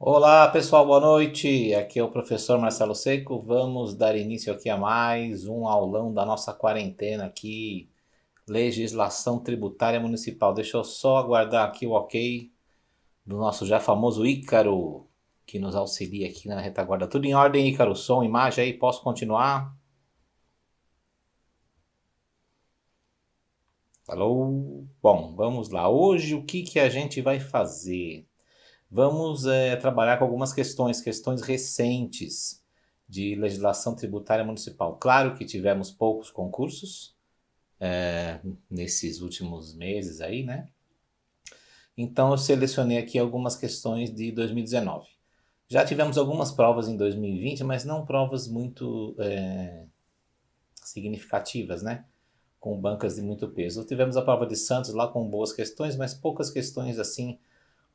Olá pessoal, boa noite. Aqui é o professor Marcelo Seco. Vamos dar início aqui a mais um aulão da nossa quarentena aqui, legislação tributária municipal. Deixa eu só aguardar aqui o ok do nosso já famoso Ícaro, que nos auxilia aqui na retaguarda. Tudo em ordem, Ícaro? Som, imagem aí, posso continuar? Alô? Bom, vamos lá. Hoje o que a gente vai fazer? Vamos trabalhar com algumas questões recentes de legislação tributária municipal. Claro que tivemos poucos concursos nesses últimos meses aí, né? Então eu selecionei aqui algumas questões de 2019. Já tivemos algumas provas em 2020, mas não provas muito significativas, né? Com bancas de muito peso. Tivemos a prova de Santos lá com boas questões, mas poucas questões assim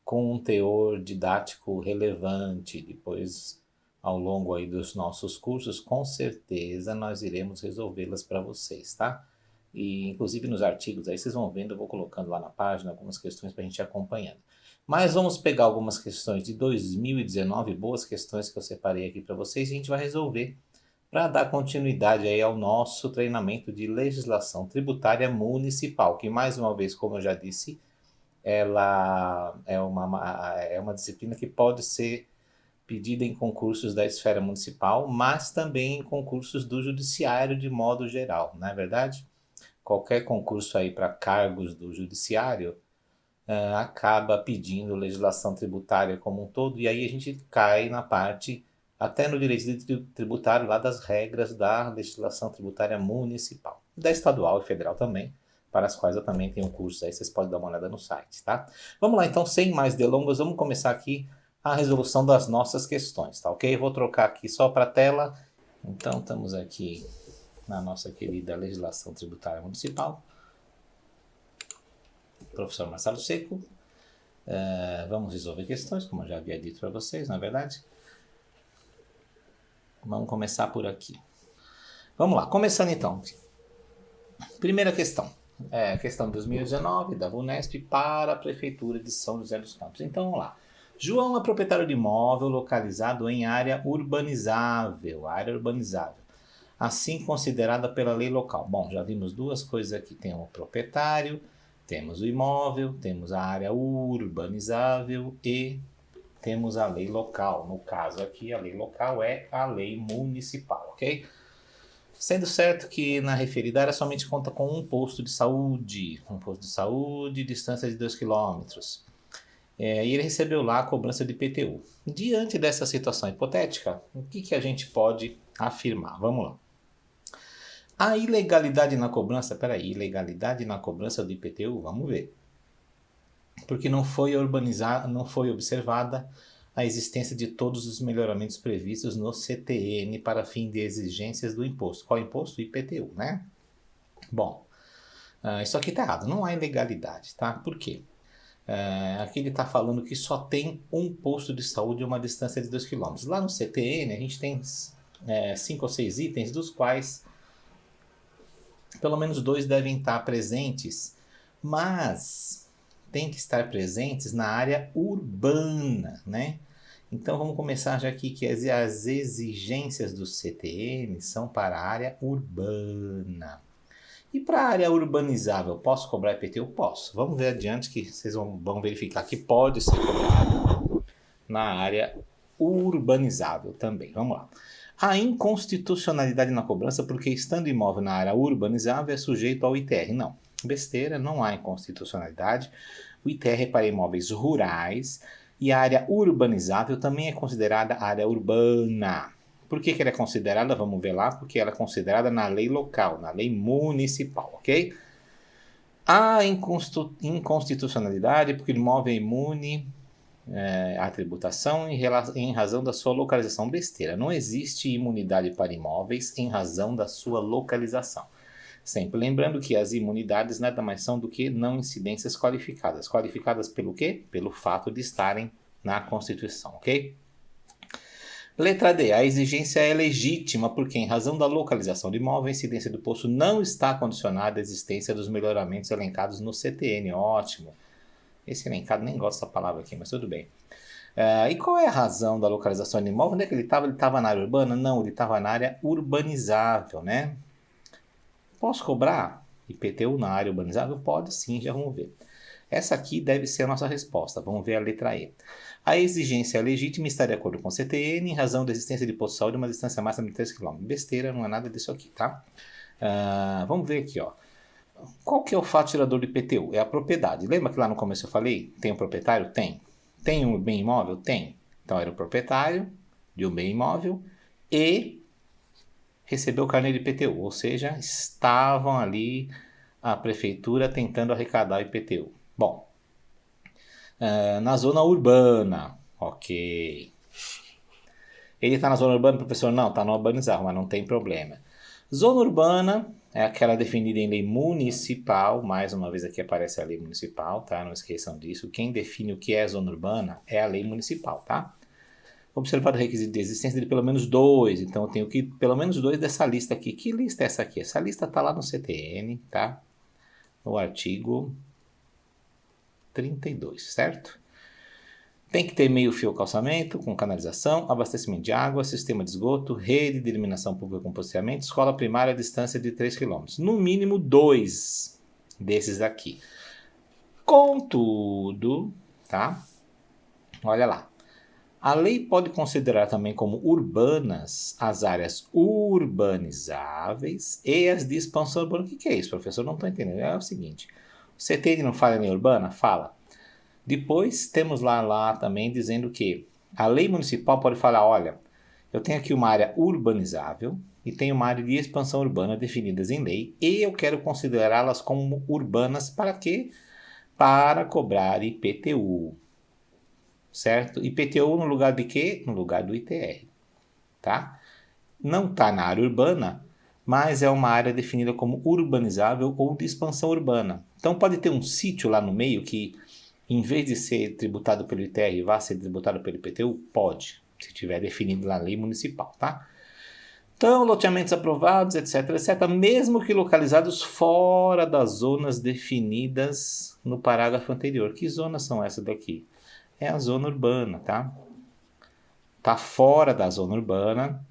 com um teor didático relevante. Depois, ao longo aí dos nossos cursos, com certeza nós iremos resolvê-las para vocês, tá? E inclusive nos artigos aí vocês vão vendo, eu vou colocando lá na página algumas questões para a gente ir acompanhando. Mas vamos pegar algumas questões de 2019, boas questões que eu separei aqui para vocês, e a gente vai resolver para dar continuidade aí ao nosso treinamento de legislação tributária municipal, que mais uma vez, como eu já disse, ela é uma disciplina que pode ser pedida em concursos da esfera municipal, mas também em concursos do judiciário de modo geral, não é verdade? Qualquer concurso aí para cargos do judiciário acaba pedindo legislação tributária como um todo, e aí a gente cai na parte, até no direito tributário, lá das regras da legislação tributária municipal, da estadual e federal também, para as quais eu também tenho cursos aí, vocês podem dar uma olhada no site, tá? Vamos lá então, sem mais delongas, vamos começar aqui a resolução das nossas questões, tá ok? Vou trocar aqui só para a tela. Então estamos aqui na nossa querida legislação tributária municipal. Professor Marcelo Seco. Vamos resolver questões, como eu já havia dito para vocês, não é verdade? Vamos começar por aqui. Vamos lá, começando então. Primeira questão. Questão de 2019, da VUNESP para a Prefeitura de São José dos Campos. Então vamos lá. João é proprietário de imóvel localizado em área urbanizável, assim considerada pela lei local. Bom, já vimos duas coisas aqui. Tem o proprietário, temos o imóvel, temos a área urbanizável e temos a lei local. No caso aqui, a lei local é a lei municipal, ok? Sendo certo que na referida área somente conta com um posto de saúde, distância de 2 quilômetros. E ele recebeu lá a cobrança de IPTU. Diante dessa situação hipotética, o que a gente pode afirmar? Vamos lá. A ilegalidade na cobrança, ilegalidade na cobrança do IPTU, vamos ver. Porque não foi observada a existência de todos os melhoramentos previstos no CTN para fim de exigências do imposto. Qual imposto? O IPTU, né? Bom, isso aqui está errado, não há ilegalidade, tá? Por quê? Aqui ele está falando que só tem um posto de saúde a uma distância de 2 km. Lá no CTN a gente tem 5 ou 6 itens, dos quais pelo menos 2 devem estar presentes, mas tem que estar presentes na área urbana, né? Então vamos começar já aqui que as exigências do CTN são para a área urbana. E para a área urbanizável, posso cobrar IPTU? Posso. Vamos ver adiante que vocês vão verificar que pode ser cobrado na área urbanizável também. Vamos lá. A inconstitucionalidade na cobrança porque estando imóvel na área urbanizável é sujeito ao ITR. Não, besteira, não há inconstitucionalidade. O ITR é para imóveis rurais e a área urbanizável também é considerada área urbana. Por que ela é considerada? Vamos ver lá, porque ela é considerada na lei local, na lei municipal, ok? A inconstitucionalidade porque o imóvel é imune à tributação em razão da sua localização. Besteira, não existe imunidade para imóveis em razão da sua localização. Sempre lembrando que as imunidades nada mais são do que não incidências qualificadas. Qualificadas pelo quê? Pelo fato de estarem na Constituição, ok? Letra D. A exigência é legítima porque, em razão da localização do imóvel, a incidência do posto não está condicionada à existência dos melhoramentos elencados no CTN. Ótimo. Esse elencado, nem gosto dessa palavra aqui, mas tudo bem. E qual é a razão da localização do imóvel? Onde é que ele estava? Ele estava na área urbana? Não, ele estava na área urbanizável, né? Posso cobrar IPTU na área urbanizável? Pode sim, já vamos ver. Essa aqui deve ser a nossa resposta. Vamos ver a letra E. A exigência legítima está de acordo com o CTN em razão da existência de posto de saúde uma distância máxima de 3 km. Besteira, não é nada disso aqui, tá? Vamos ver aqui, ó. Qual que é o fato gerador do IPTU? É a propriedade. Lembra que lá no começo eu falei? Tem um proprietário? Tem. Tem um bem imóvel? Tem. Então era o proprietário de um bem imóvel e recebeu o carnê de IPTU. Ou seja, estavam ali a prefeitura tentando arrecadar o IPTU. Bom, na zona urbana, ok. Ele está na zona urbana, professor? Não, está no urbanizado, mas não tem problema. Zona urbana é aquela definida em lei municipal, mais uma vez aqui aparece a lei municipal, tá? Não esqueçam disso. Quem define o que é zona urbana é a lei municipal, tá? Observado o requisito de existência de pelo menos 2, então eu tenho que pelo menos 2 dessa lista aqui. Que lista é essa aqui? Essa lista está lá no CTN, tá? No artigo 32, certo? Tem que ter meio-fio calçamento, com canalização, abastecimento de água, sistema de esgoto, rede de iluminação pública com posteriormente, escola primária a distância de 3 km. No mínimo 2 desses aqui. Contudo, tá? Olha lá. A lei pode considerar também como urbanas as áreas urbanizáveis e as de expansão urbana. O que é isso, professor? Não estou entendendo. É o seguinte, o CTN não fala em lei urbana? Fala. Depois temos lá também dizendo que a lei municipal pode falar, olha, eu tenho aqui uma área urbanizável e tenho uma área de expansão urbana definidas em lei e eu quero considerá-las como urbanas para quê? Para cobrar IPTU, certo? IPTU no lugar de quê? No lugar do ITR, tá? Não está na área urbana, mas é uma área definida como urbanizável ou de expansão urbana. Então pode ter um sítio lá no meio que em vez de ser tributado pelo ITR, vai ser tributado pelo IPTU? Pode, se tiver definido na lei municipal, tá? Então, loteamentos aprovados, etc, etc, mesmo que localizados fora das zonas definidas no parágrafo anterior. Que zonas são essas daqui? É a zona urbana, tá? Tá fora da zona urbana.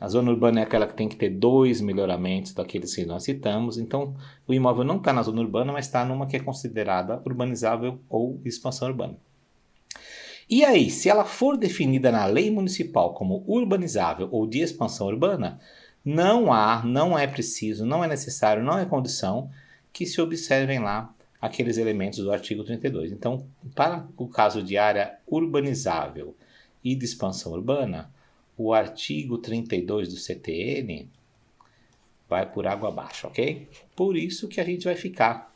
A zona urbana é aquela que tem que ter 2 melhoramentos daqueles que nós citamos. Então, o imóvel não está na zona urbana, mas está numa que é considerada urbanizável ou expansão urbana. E aí, se ela for definida na lei municipal como urbanizável ou de expansão urbana, não é preciso, não é necessário, não é condição que se observem lá aqueles elementos do artigo 32. Então, para o caso de área urbanizável e de expansão urbana, o artigo 32 do CTN vai por água abaixo, ok? Por isso que a gente vai ficar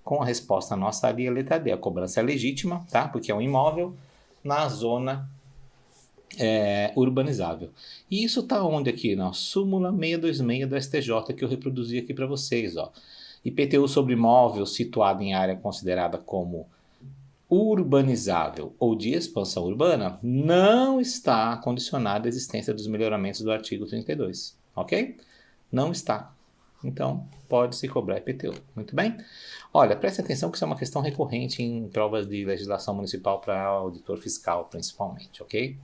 com a resposta nossa ali, a letra D. A cobrança é legítima, tá? Porque é um imóvel na zona urbanizável. E isso tá onde aqui? Na súmula 626 do STJ que eu reproduzi aqui para vocês, ó. IPTU sobre imóvel situado em área considerada como urbanizável ou de expansão urbana não está condicionada à existência dos melhoramentos do artigo 32, ok? Não está. Então, pode-se cobrar IPTU. Muito bem? Olha, preste atenção que isso é uma questão recorrente em provas de legislação municipal para auditor fiscal, principalmente, ok?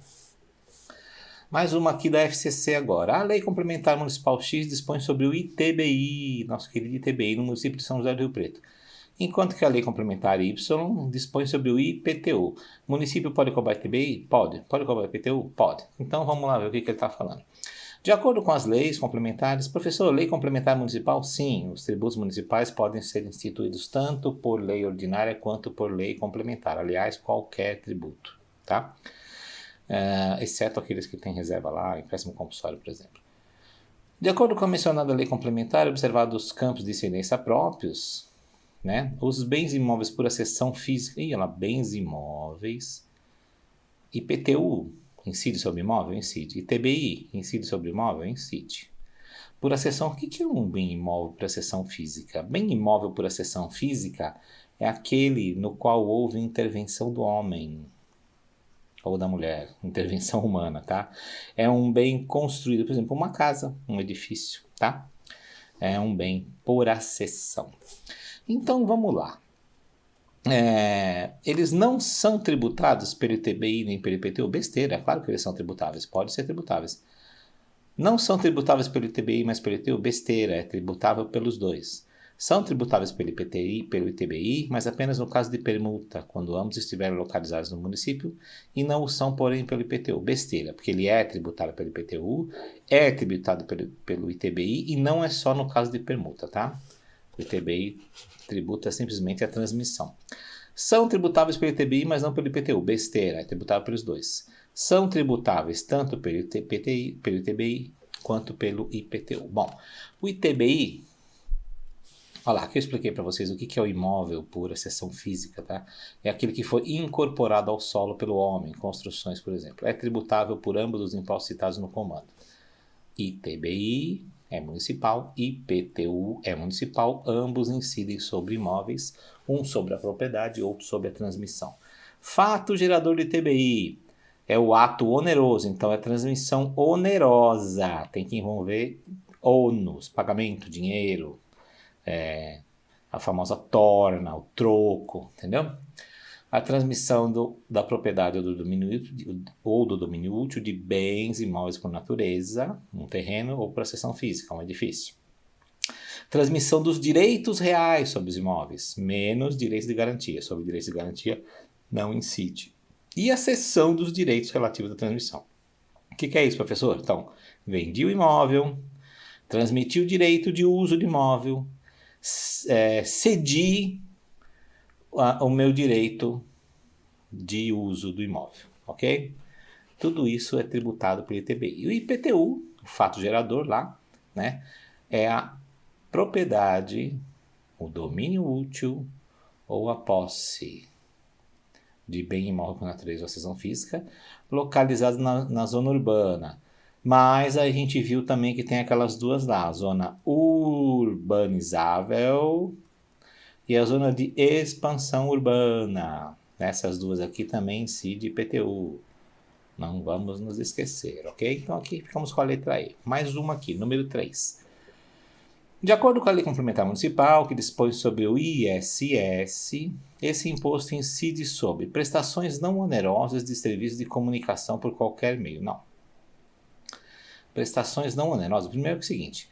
Mais uma aqui da FCC agora. A Lei Complementar Municipal X dispõe sobre o ITBI, nosso querido ITBI, no município de São José do Rio Preto. Enquanto que a Lei Complementar Y dispõe sobre o IPTU. O município pode cobrar ITBI? Pode. Pode cobrar IPTU? Pode. Então vamos lá ver o que ele está falando. De acordo com as leis complementares, professor, lei complementar municipal? Sim, os tributos municipais podem ser instituídos tanto por lei ordinária quanto por lei complementar. Aliás, qualquer tributo, tá? Exceto aqueles que têm reserva lá, empréstimo compulsório, por exemplo. De acordo com a mencionada lei complementar, observados os campos de incidência próprios, né, os bens imóveis por acessão física, bens imóveis, IPTU, incide sobre imóvel? Incide. ITBI, incide sobre imóvel? Incide. Por acessão, o que é um bem imóvel por acessão física? Bem imóvel por acessão física é aquele no qual houve intervenção do homem ou da mulher, intervenção humana, tá? É um bem construído, por exemplo, uma casa, um edifício, tá? É um bem por acessão. Então, vamos lá. eles não são tributados pelo ITBI nem pelo IPTU. Besteira, é claro que eles são tributáveis, pode ser tributáveis. Não são tributáveis pelo ITBI, mas pelo IPTU. Besteira, é tributável pelos dois. São tributáveis pelo IPTI, pelo ITBI, mas apenas no caso de permuta, quando ambos estiverem localizados no município, e não o são, porém, pelo IPTU. Besteira, porque ele é tributado pelo IPTU, é tributado pelo ITBI, e não é só no caso de permuta, tá? O ITBI tributa simplesmente a transmissão. São tributáveis pelo ITBI, mas não pelo IPTU. Besteira, é tributável pelos dois. São tributáveis tanto pelo ITBI quanto pelo IPTU. Bom, o ITBI, olha lá, aqui eu expliquei para vocês o que é o imóvel por acessão física, tá? É aquele que foi incorporado ao solo pelo homem, construções, por exemplo. É tributável por ambos os impostos citados no comando. ITBI é municipal, IPTU é municipal, ambos incidem sobre imóveis, um sobre a propriedade e outro sobre a transmissão. Fato gerador do ITBI é o ato oneroso, então é transmissão onerosa, tem que envolver ônus, pagamento, dinheiro, a famosa torna, o troco, entendeu? A transmissão da propriedade ou do domínio útil de bens imóveis por natureza, um terreno, ou por acessão física, um edifício. Transmissão dos direitos reais sobre os imóveis, menos direitos de garantia. Sobre direitos de garantia, não incide. E a cessão dos direitos relativos à transmissão. O que é isso, professor? Então, vendi o imóvel, transmiti o direito de uso do imóvel, cedi o meu direito de uso do imóvel, ok? Tudo isso é tributado pelo ITBI. E o IPTU, o fato gerador lá, né, é a propriedade, o domínio útil ou a posse de bem imóvel por natureza ou acessão física localizados na zona urbana. Mas a gente viu também que tem aquelas duas lá, a zona urbanizável e a zona de expansão urbana. Essas duas aqui também incide IPTU. Não vamos nos esquecer, ok? Então aqui ficamos com a letra E. Mais uma aqui, número 3. De acordo com a Lei Complementar Municipal, que dispõe sobre o ISS, esse imposto incide sobre prestações não onerosas de serviços de comunicação por qualquer meio. Não. Prestações não onerosas, primeiro é o seguinte,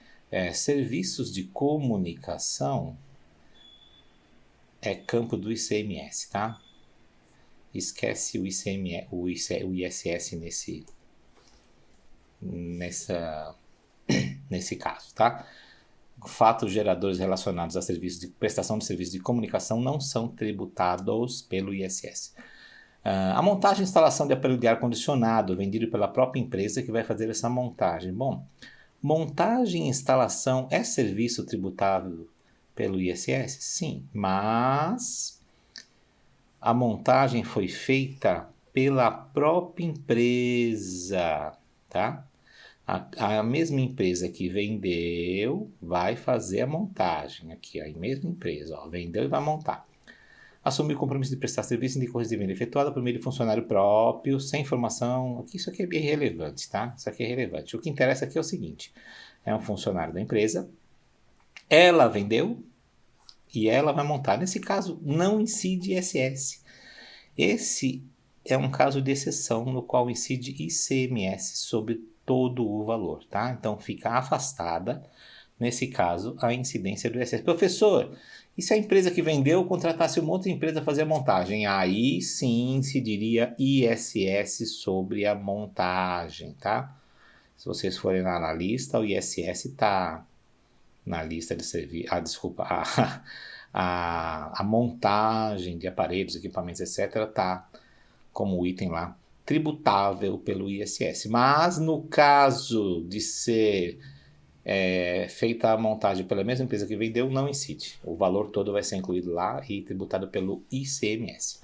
serviços de comunicação é campo do ICMS, tá? Esquece o ISS nesse caso, tá? Fatos geradores relacionados a serviços de prestação de serviços de comunicação não são tributados pelo ISS. A montagem e instalação de aparelho de ar-condicionado vendido pela própria empresa que vai fazer essa montagem. Bom, montagem e instalação é serviço tributável pelo ISS? Sim, mas a montagem foi feita pela própria empresa, tá? A mesma empresa que vendeu vai fazer a montagem. Aqui, a mesma empresa, ó, vendeu e vai montar. Assumir o compromisso de prestar serviço de correção de venda efetuada por meio de funcionário próprio, sem informação. Isso aqui é bem relevante, tá? Isso aqui é relevante. O que interessa aqui é o seguinte: é um funcionário da empresa, ela vendeu e ela vai montar. Nesse caso, não incide ISS. Esse é um caso de exceção no qual incide ICMS sobre todo o valor, tá? Então fica afastada, nesse caso, a incidência do ISS. Professor, e se a empresa que vendeu contratasse uma outra empresa a fazer a montagem? Aí sim incidiria ISS sobre a montagem, tá? Se vocês forem lá na lista, o ISS está na lista de serviço. A montagem de aparelhos, equipamentos, etc., está como item lá tributável pelo ISS. Mas no caso de ser feita a montagem pela mesma empresa que vendeu, não incide. O valor todo vai ser incluído lá e tributado pelo ICMS.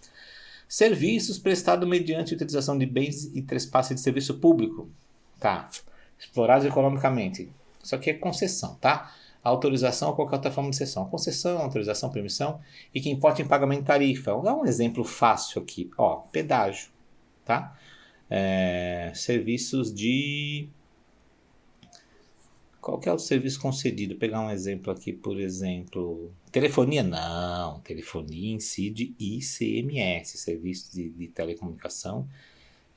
Serviços prestados mediante utilização de bens e trespasse de serviço público. Tá. Explorados economicamente. Isso aqui é concessão, tá? Autorização ou qualquer outra forma de cessão. Concessão, autorização, permissão e que importa em pagamento de tarifa. Vou dar um exemplo fácil aqui. Ó, pedágio, tá? Serviços de Qualquer outro serviço concedido. Pegar um exemplo aqui, por exemplo, telefonia. Não, telefonia incide ICMS, serviço de telecomunicação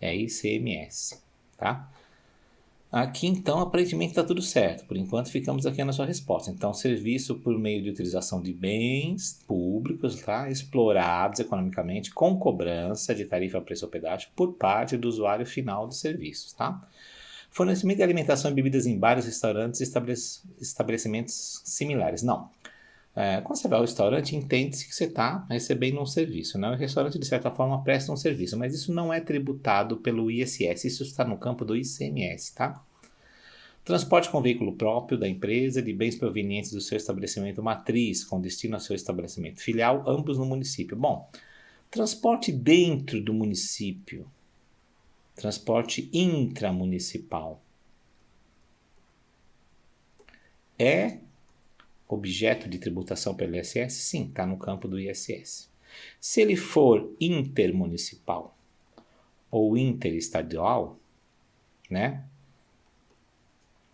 é ICMS, tá? Aqui então aparentemente está tudo certo, por enquanto ficamos aqui na sua resposta. Então, serviço por meio de utilização de bens públicos, tá? Explorados economicamente com cobrança de tarifa preço ou pedágio por parte do usuário final de serviços, tá? Fornecimento de alimentação e bebidas em bares, restaurantes e estabelecimentos similares. Não. Quando você vai ao restaurante, entende-se que você está recebendo um serviço, né? O restaurante, de certa forma, presta um serviço, mas isso não é tributado pelo ISS, isso está no campo do ICMS, tá? Transporte com veículo próprio da empresa de bens provenientes do seu estabelecimento matriz, com destino ao seu estabelecimento filial, ambos no município. Bom, transporte dentro do município, transporte intramunicipal, é objeto de tributação pelo ISS? Sim, está no campo do ISS. Se ele for intermunicipal ou interestadual, né?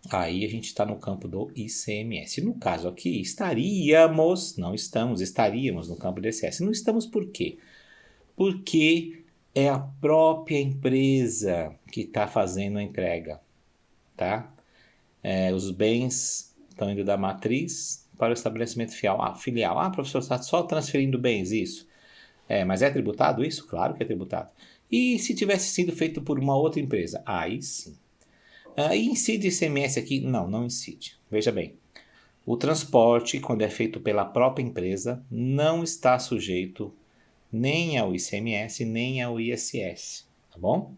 Aí a gente está no campo do ICMS. No caso aqui, estaríamos no campo do ISS. Não estamos por quê? Porque é a própria empresa que está fazendo a entrega, tá? Os bens estão indo da matriz para o estabelecimento filial. Professor, está só transferindo bens, isso. Mas é tributado isso? Claro que é tributado. E se tivesse sido feito por uma outra empresa? Aí sim. Incide ICMS aqui? Não incide. Veja bem, o transporte, quando é feito pela própria empresa, não está sujeito nem ao ICMS, nem ao ISS, tá bom?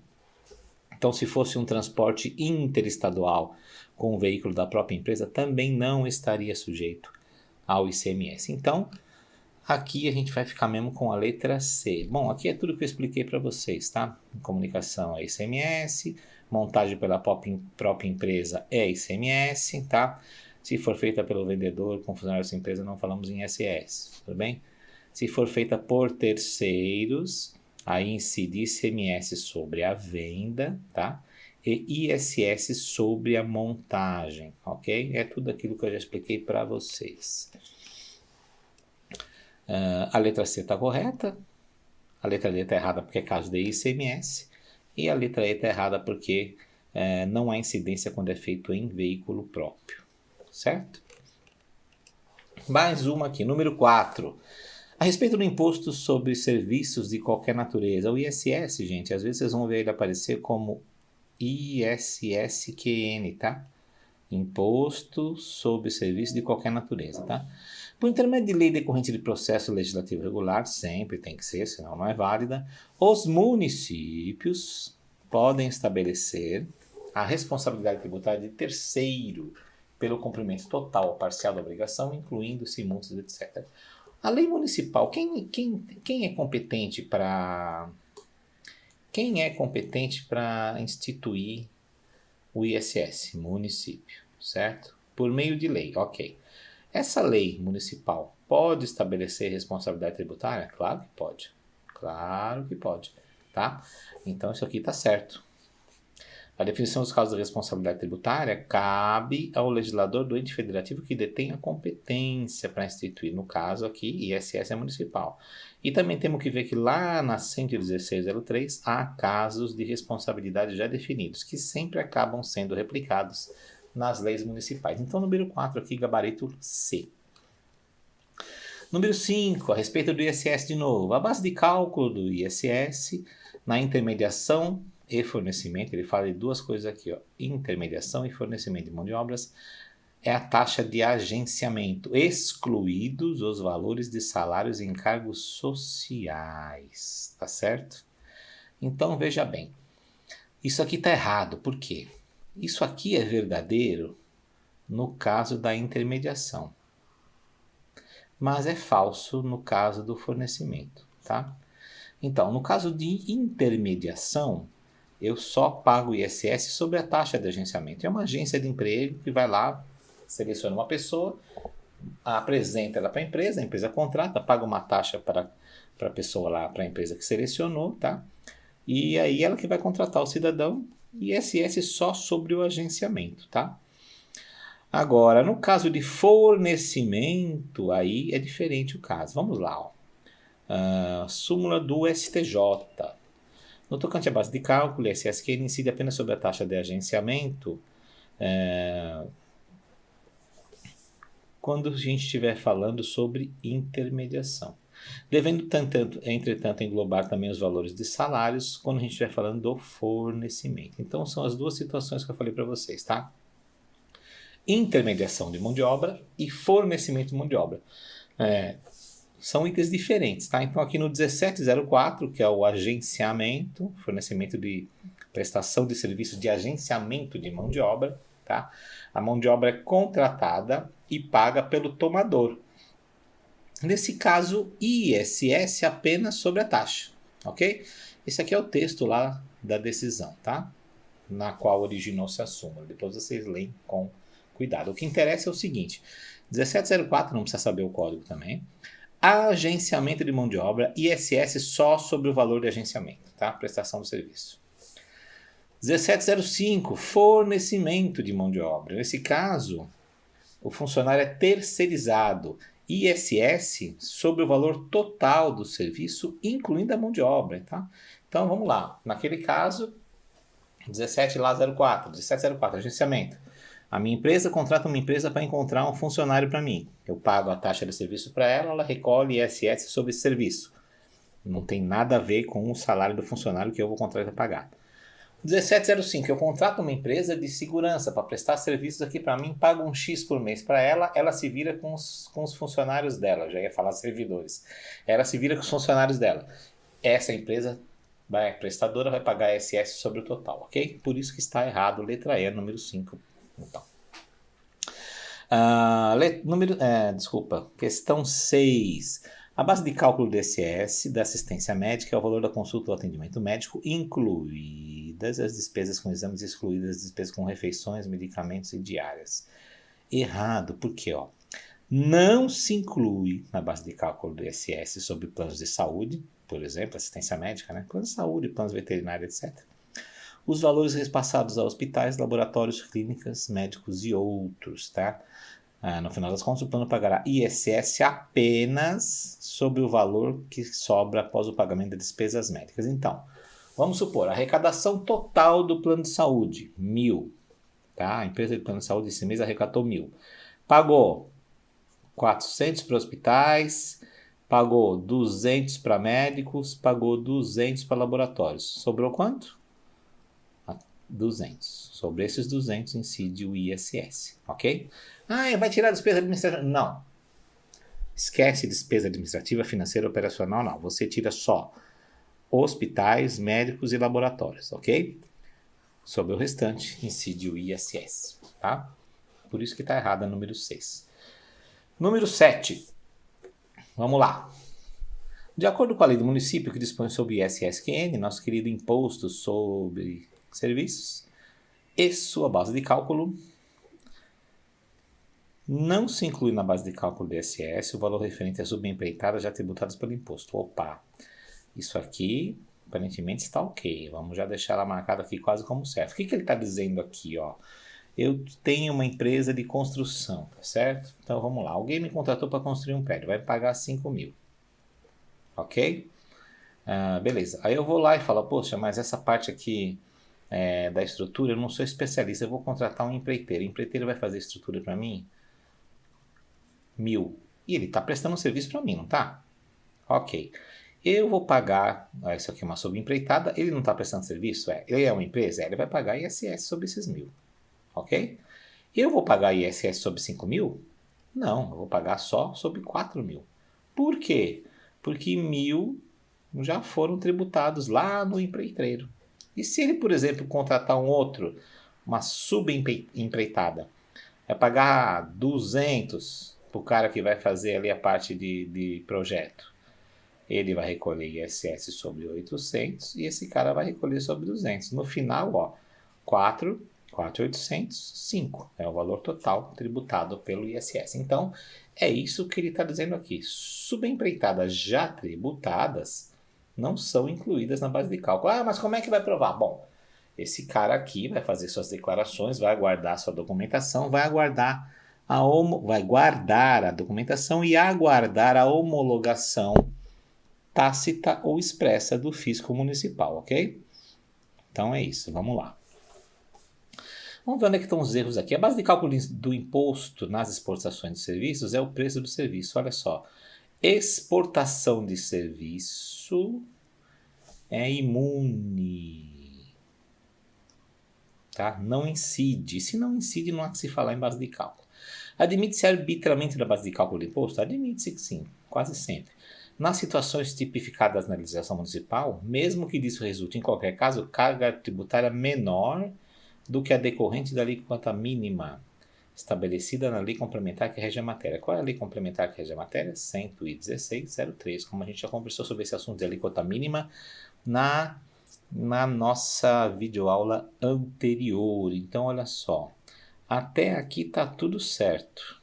Então, se fosse um transporte interestadual com o veículo da própria empresa, também não estaria sujeito ao ICMS. Então, aqui a gente vai ficar mesmo com a letra C. Bom, aqui é tudo que eu expliquei para vocês, tá? Comunicação é ICMS, montagem pela própria empresa é ICMS, tá? Se for feita pelo vendedor com funcionário dessa empresa, não falamos em ISS, tudo bem? Se for feita por terceiros, aí incide ICMS sobre a venda, tá? E ISS sobre a montagem, ok? É tudo aquilo que eu já expliquei para vocês. A letra C está correta, a letra D está errada porque é caso de ICMS, e a letra E está errada porque não há incidência quando é feito em veículo próprio, certo? Mais uma aqui, número 4. A respeito do imposto sobre serviços de qualquer natureza, o ISS, gente, às vezes vocês vão ver ele aparecer como ISSQN, tá? Imposto sobre serviços de qualquer natureza, tá? Por intermédio de lei decorrente de processo legislativo regular, sempre tem que ser, senão não é válida, os municípios podem estabelecer a responsabilidade tributária de terceiro pelo cumprimento total ou parcial da obrigação, incluindo-se multas, etc. A lei municipal, quem é competente para instituir o ISS? Município, certo? Por meio de lei, ok. Essa lei municipal pode estabelecer responsabilidade tributária? Claro que pode. Claro que pode, tá? Então isso aqui está certo. A definição dos casos de responsabilidade tributária cabe ao legislador do ente federativo que detém a competência para instituir. No caso aqui, ISS é municipal. E também temos que ver que lá na 11603 há casos de responsabilidade já definidos, que sempre acabam sendo replicados nas leis municipais. Então, número 4 aqui, gabarito C. Número 5, a respeito do ISS de novo. A base de cálculo do ISS na intermediação e fornecimento, ele fala de duas coisas aqui, ó, intermediação e fornecimento de mão de obras, é a taxa de agenciamento, excluídos os valores de salários e encargos sociais, tá certo? Então, veja bem, isso aqui está errado, por quê? Isso aqui é verdadeiro no caso da intermediação, mas é falso no caso do fornecimento, tá? Então, no caso de intermediação, eu só pago o ISS sobre a taxa de agenciamento. É uma agência de emprego que vai lá, seleciona uma pessoa, apresenta ela para a empresa contrata, paga uma taxa para a pessoa lá, para a empresa que selecionou, tá? E aí ela que vai contratar o cidadão, ISS só sobre o agenciamento, tá? Agora, no caso de fornecimento, aí é diferente o caso. Vamos lá, ó. Súmula do STJ. No tocante à base de cálculo, ISSQN incide apenas sobre a taxa de agenciamento quando a gente estiver falando sobre intermediação. Devendo, entretanto, englobar também os valores de salários quando a gente estiver falando do fornecimento. Então, são as duas situações que eu falei para vocês, tá? Intermediação de mão de obra e fornecimento de mão de obra. São itens diferentes, tá? Então, aqui no 1704, que é o agenciamento, fornecimento de prestação de serviço de agenciamento de mão de obra, tá? A mão de obra é contratada e paga pelo tomador. Nesse caso, ISS apenas sobre a taxa, ok? Esse aqui é o texto lá da decisão, tá? Na qual originou-se a súmula. Depois vocês leem com cuidado. O que interessa é o seguinte, 1704, não precisa saber o código também. Agenciamento de mão de obra, ISS só sobre o valor de agenciamento, tá? Prestação do serviço. 1705, fornecimento de mão de obra. Nesse caso, o funcionário é terceirizado. ISS sobre o valor total do serviço, incluindo a mão de obra, tá? Então, vamos lá. Naquele caso, 1704, agenciamento. A minha empresa contrata uma empresa para encontrar um funcionário para mim. Eu pago a taxa de serviço para ela, ela recolhe ISS sobre esse serviço. Não tem nada a ver com o salário do funcionário que eu vou contratar para pagar. 1705, eu contrato uma empresa de segurança para prestar serviços aqui para mim, pago um X por mês para ela, ela se vira com os funcionários dela, já ia falar servidores. Ela se vira com os funcionários dela. Essa empresa, prestadora, vai pagar ISS sobre o total, ok? Por isso que está errado, letra E, número 5. Então. Questão 6. A base de cálculo do ISS da assistência médica é o valor da consulta ou atendimento médico, incluídas as despesas com exames, excluídas as despesas com refeições, medicamentos e diárias. Errado, porque não se inclui na base de cálculo do ISS sobre planos de saúde, por exemplo, assistência médica, né? Planos de saúde, planos veterinários, etc. Os valores repassados a hospitais, laboratórios, clínicas, médicos e outros, tá? No final das contas, o plano pagará ISS apenas sobre o valor que sobra após o pagamento de despesas médicas. Então, vamos supor, a arrecadação total do plano de saúde, 1.000. Tá? A empresa de plano de saúde esse mês arrecadou 1.000. Pagou 400 para hospitais, pagou 200 para médicos, pagou 200 para laboratórios. Sobrou quanto? 200. Sobre esses 200 incide o ISS, ok? Vai tirar a despesa administrativa? Não. Esquece despesa administrativa, financeira, operacional, não. Você tira só hospitais, médicos e laboratórios, ok? Sobre o restante incide o ISS, tá? Por isso que está errada número 6. Número 7. Vamos lá. De acordo com a lei do município que dispõe sobre o ISSQN, nosso querido imposto sobre serviços, e sua base de cálculo, não se inclui na base de cálculo do ISS o valor referente às subempreitadas já tributadas pelo imposto. Opa, isso aqui aparentemente está ok. Vamos já deixar ela marcada aqui quase como certo. O que ele está dizendo aqui? Eu tenho uma empresa de construção, tá certo? Então vamos lá. Alguém me contratou para construir um prédio, vai pagar 5.000. Ok? Beleza. Aí eu vou lá e falo, poxa, mas essa parte aqui da estrutura, eu não sou especialista, eu vou contratar um empreiteiro. O empreiteiro vai fazer estrutura para mim? 1.000. E ele está prestando um serviço para mim, não está? Ok. Eu vou pagar, isso aqui é uma subempreitada, ele não está prestando serviço? Ele é uma empresa? Ele vai pagar ISS sobre esses 1.000. Ok? Eu vou pagar ISS sobre 5.000? Não, eu vou pagar só sobre 4.000. Por quê? Porque 1.000 já foram tributados lá no empreiteiro. E se ele, por exemplo, contratar uma subempreitada, vai pagar 200 para o cara que vai fazer ali a parte de projeto. Ele vai recolher ISS sobre 800 e esse cara vai recolher sobre 200. No final, 4.800, 5 é o valor total tributado pelo ISS. Então, é isso que ele está dizendo aqui. Subempreitadas já tributadas não são incluídas na base de cálculo. Mas como é que vai provar? Bom, Esse cara aqui vai fazer suas declarações, vai aguardar sua documentação, vai guardar a documentação e aguardar a homologação tácita ou expressa do fisco municipal, ok? Então é isso, vamos lá. Vamos ver onde é que estão os erros aqui. A base de cálculo do imposto nas exportações de serviços é o preço do serviço. Olha só. Exportação de serviço é imune. Tá? Não incide. Se não incide, não há que se falar em base de cálculo. Admite-se arbitramento da base de cálculo do imposto? Admite-se que sim, quase sempre. Nas situações tipificadas na legislação municipal, mesmo que disso resulte em qualquer caso, carga tributária menor do que a decorrente da alíquota mínima estabelecida na lei complementar que rege a matéria. Qual é a lei complementar que rege a matéria? 116.03, como a gente já conversou sobre esse assunto de alíquota mínima na nossa videoaula anterior. Então, olha só, até aqui tá tudo certo.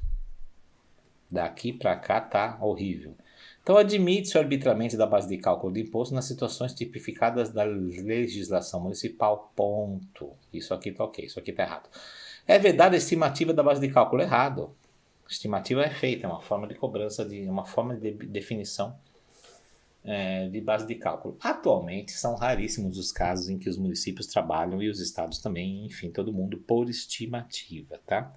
Daqui para cá tá horrível. Então, admite-se o arbitramento da base de cálculo do imposto nas situações tipificadas da legislação municipal, ponto. Isso aqui está ok, isso aqui está errado. É vedada a estimativa da base de cálculo? Errado. A estimativa é feita, é uma forma de cobrança, uma forma de definição de base de cálculo. Atualmente, são raríssimos os casos em que os municípios trabalham e os estados também, enfim, todo mundo por estimativa, tá?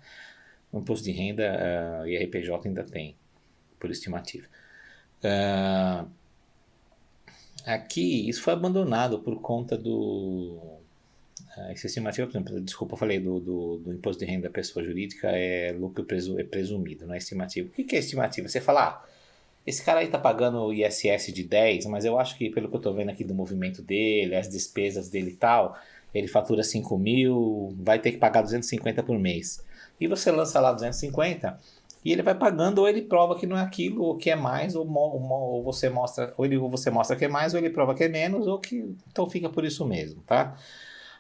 O imposto de renda e RPJ ainda tem, por estimativa. Aqui, isso foi abandonado por conta do... essa estimativa, por exemplo, desculpa, eu falei do imposto de renda da pessoa jurídica, é lucro presumido, não é estimativa. O que é estimativa? Você fala, esse cara aí tá pagando o ISS de 10, mas eu acho que pelo que eu tô vendo aqui do movimento dele, as despesas dele e tal, ele fatura 5 mil, vai ter que pagar 250 por mês. E você lança lá 250 e ele vai pagando, ou ele prova que não é aquilo, ou que é mais, ou você mostra, ou você mostra que é mais, ou ele prova que é menos, ou que então fica por isso mesmo, tá?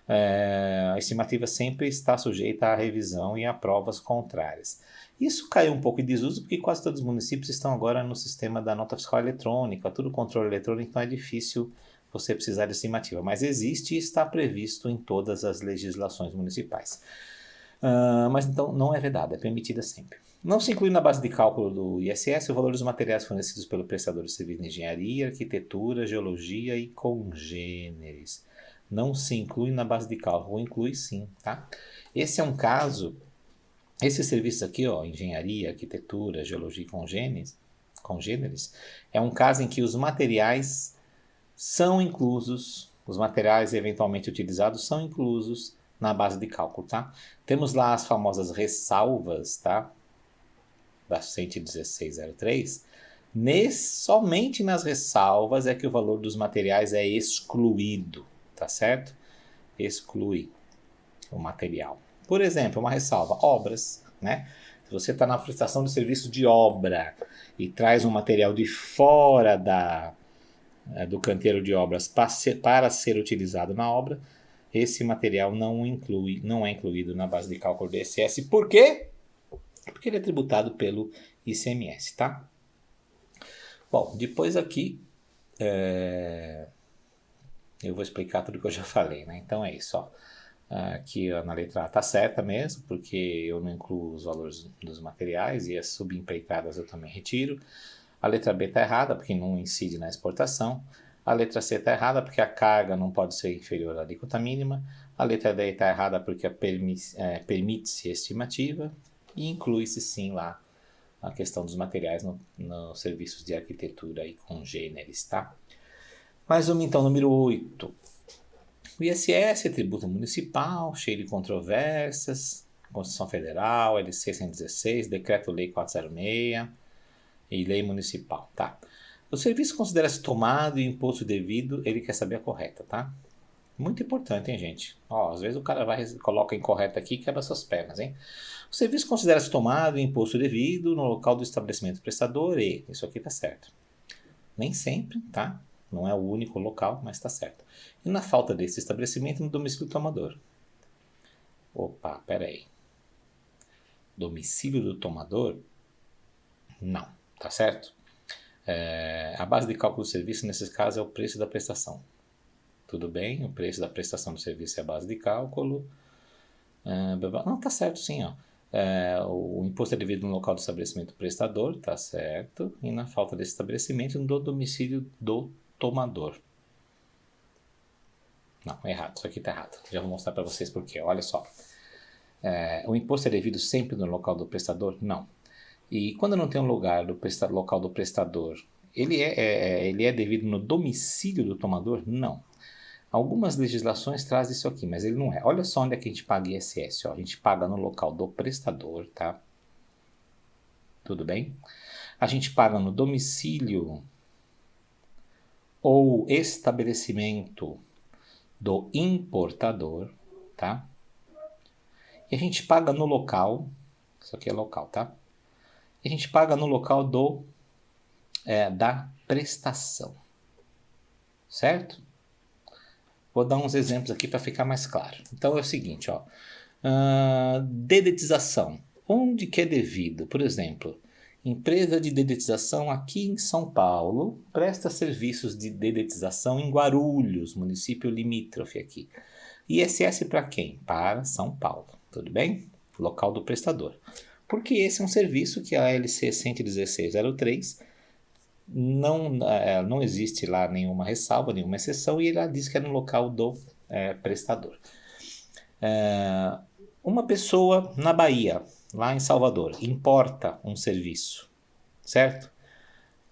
A estimativa sempre está sujeita à revisão e a provas contrárias. Isso caiu um pouco em desuso porque quase todos os municípios estão agora no sistema da nota fiscal eletrônica, tudo controle eletrônico, então é difícil você precisar de estimativa, mas existe e está previsto em todas as legislações municipais. Mas então não é vedada, é permitida sempre. Não se inclui na base de cálculo do ISS o valor dos materiais fornecidos pelo prestador de serviço de engenharia, arquitetura, geologia e congêneres. Não se inclui na base de cálculo, ou inclui sim, tá? Esse é um caso, esses serviços aqui, ó, engenharia, arquitetura, geologia e congêneres, é um caso em que os materiais são inclusos, os materiais eventualmente utilizados são inclusos na base de cálculo, tá? Temos lá as famosas ressalvas, tá? Da 116.03. Somente nas ressalvas é que o valor dos materiais é excluído, tá certo? Exclui o material. Por exemplo, uma ressalva, obras, né? Se você está na prestação de serviço de obra e traz um material de fora do canteiro de obras para ser utilizado na obra, esse material não é incluído na base de cálculo do ISS. Por quê? Porque ele é tributado pelo ICMS, tá? Bom, depois aqui eu vou explicar tudo que eu já falei, né? Então é isso, ó. Aqui na letra A está certa mesmo, porque eu não incluo os valores dos materiais e as subempreitadas eu também retiro. A letra B está errada, porque não incide na exportação. A letra C está errada, porque a carga não pode ser inferior à alíquota mínima. A letra D está errada, porque permite-se estimativa. E inclui-se sim lá a questão dos materiais nos serviços de arquitetura e congêneres, tá? Mais uma então, número 8. O ISS é tributo municipal, cheio de controvérsias, Constituição Federal, LC 116, Decreto-Lei 406 e Lei Municipal, tá? O serviço considera-se tomado e imposto devido, ele quer saber a correta, tá? Muito importante, hein, gente? Ó, às vezes o cara coloca incorreto aqui e quebra suas pernas, hein? O serviço considera-se tomado e imposto devido no local do estabelecimento prestador e... Isso aqui tá certo. Nem sempre, tá? Não é o único local, mas tá certo. E na falta desse estabelecimento, no domicílio do tomador. Opa, pera aí. Domicílio do tomador? Não, tá certo? A base de cálculo do serviço, nesses casos, é o preço da prestação. tudo bem, o preço da prestação do serviço é a base de cálculo. Não, tá certo sim, ó. O imposto é devido no local do estabelecimento do prestador, tá certo, e na falta desse estabelecimento no domicílio do tomador. Não, é errado, isso aqui tá errado. Já vou mostrar para vocês por quê, olha só. O imposto é devido sempre no local do prestador? Não. E quando não tem um lugar do local do prestador, ele é devido no domicílio do tomador? Não. Algumas legislações trazem isso aqui, mas ele não é. Olha só onde é que a gente paga ISS. Ó. A gente paga no local do prestador, tá? Tudo bem? A gente paga no domicílio ou estabelecimento do importador, tá? E a gente paga no local, isso aqui é local, tá? E a gente paga no local da prestação, certo? Vou dar uns exemplos aqui para ficar mais claro. Então é o seguinte, ó. Dedetização. Onde que é devido? Por exemplo, empresa de dedetização aqui em São Paulo presta serviços de dedetização em Guarulhos, município limítrofe aqui. ISS para quem? Para São Paulo, tudo bem? Local do prestador. Porque esse é um serviço que a LC 11603 não existe lá nenhuma ressalva, nenhuma exceção, e ela diz que é no local do prestador. Uma pessoa na Bahia, lá em Salvador, importa um serviço, certo?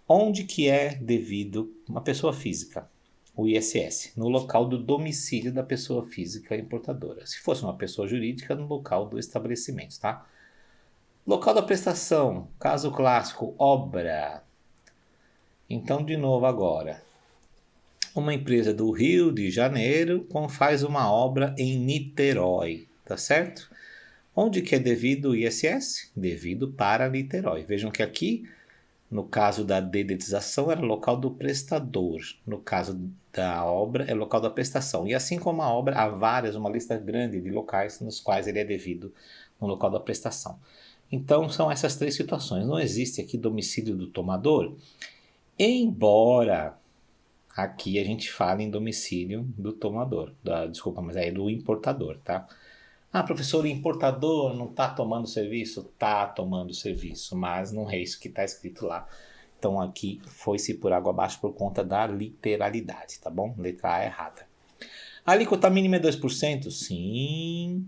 Onde que é devido uma pessoa física? O ISS, no local do domicílio da pessoa física importadora. Se fosse uma pessoa jurídica, no local do estabelecimento, tá? Local da prestação, caso clássico, obra. Então, de novo agora, uma empresa do Rio de Janeiro faz uma obra em Niterói, tá certo? Onde que é devido o ISS? Devido para Niterói. Vejam que aqui, no caso da dedetização, era local do prestador. No caso da obra, é local da prestação. E assim como a obra, há uma lista grande de locais nos quais ele é devido no local da prestação. Então, são essas três situações. Não existe aqui domicílio do tomador, embora aqui a gente fale em domicílio do tomador. Mas é do importador, tá? Professor, o importador não está tomando serviço? Está tomando serviço, mas não é isso que está escrito lá. Então aqui foi-se por água abaixo por conta da literalidade, tá bom? Letra A errada. A alíquota mínima é 2%? Sim.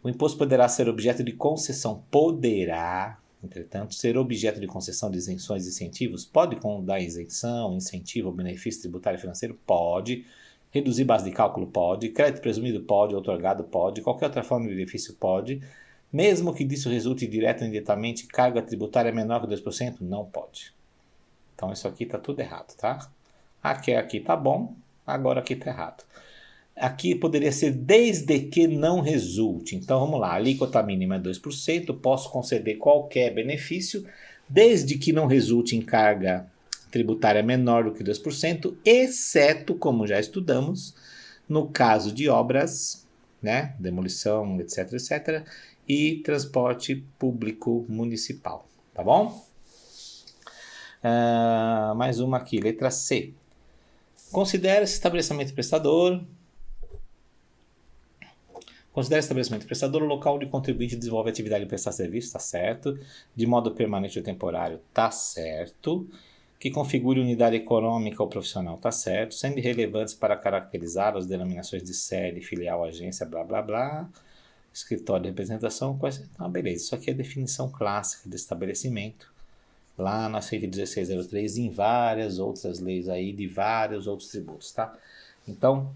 O imposto poderá ser objeto de concessão? Poderá. Entretanto, ser objeto de concessão de isenções e incentivos? Pode dar isenção, incentivo ou benefício tributário e financeiro? Pode. Reduzir base de cálculo? Pode. Crédito presumido? Pode. Outorgado? Pode. Qualquer outra forma de benefício? Pode. Mesmo que disso resulte direto ou indiretamente carga tributária menor que 2%? Não pode. Então isso aqui está tudo errado, tá? Aqui está bom, agora aqui está errado. Aqui poderia ser desde que não resulte. Então vamos lá, a alíquota mínima é 2%, posso conceder qualquer benefício, desde que não resulte em carga tributária menor do que 2%, exceto, como já estudamos, no caso de obras, né, demolição, etc, etc, e transporte público municipal, tá bom? Mais uma aqui, letra C. Considera esse estabelecimento prestador o local onde o contribuinte desenvolve atividade de prestar serviço, está certo. De modo permanente ou temporário, está certo. Que configure unidade econômica ou profissional, está certo. Sendo irrelevantes para caracterizar as denominações de sede, filial, agência, blá, blá, blá. Escritório de representação. Beleza, isso aqui é a definição clássica de estabelecimento. Lá na 11603, em várias outras leis aí, de vários outros tributos, tá? Então,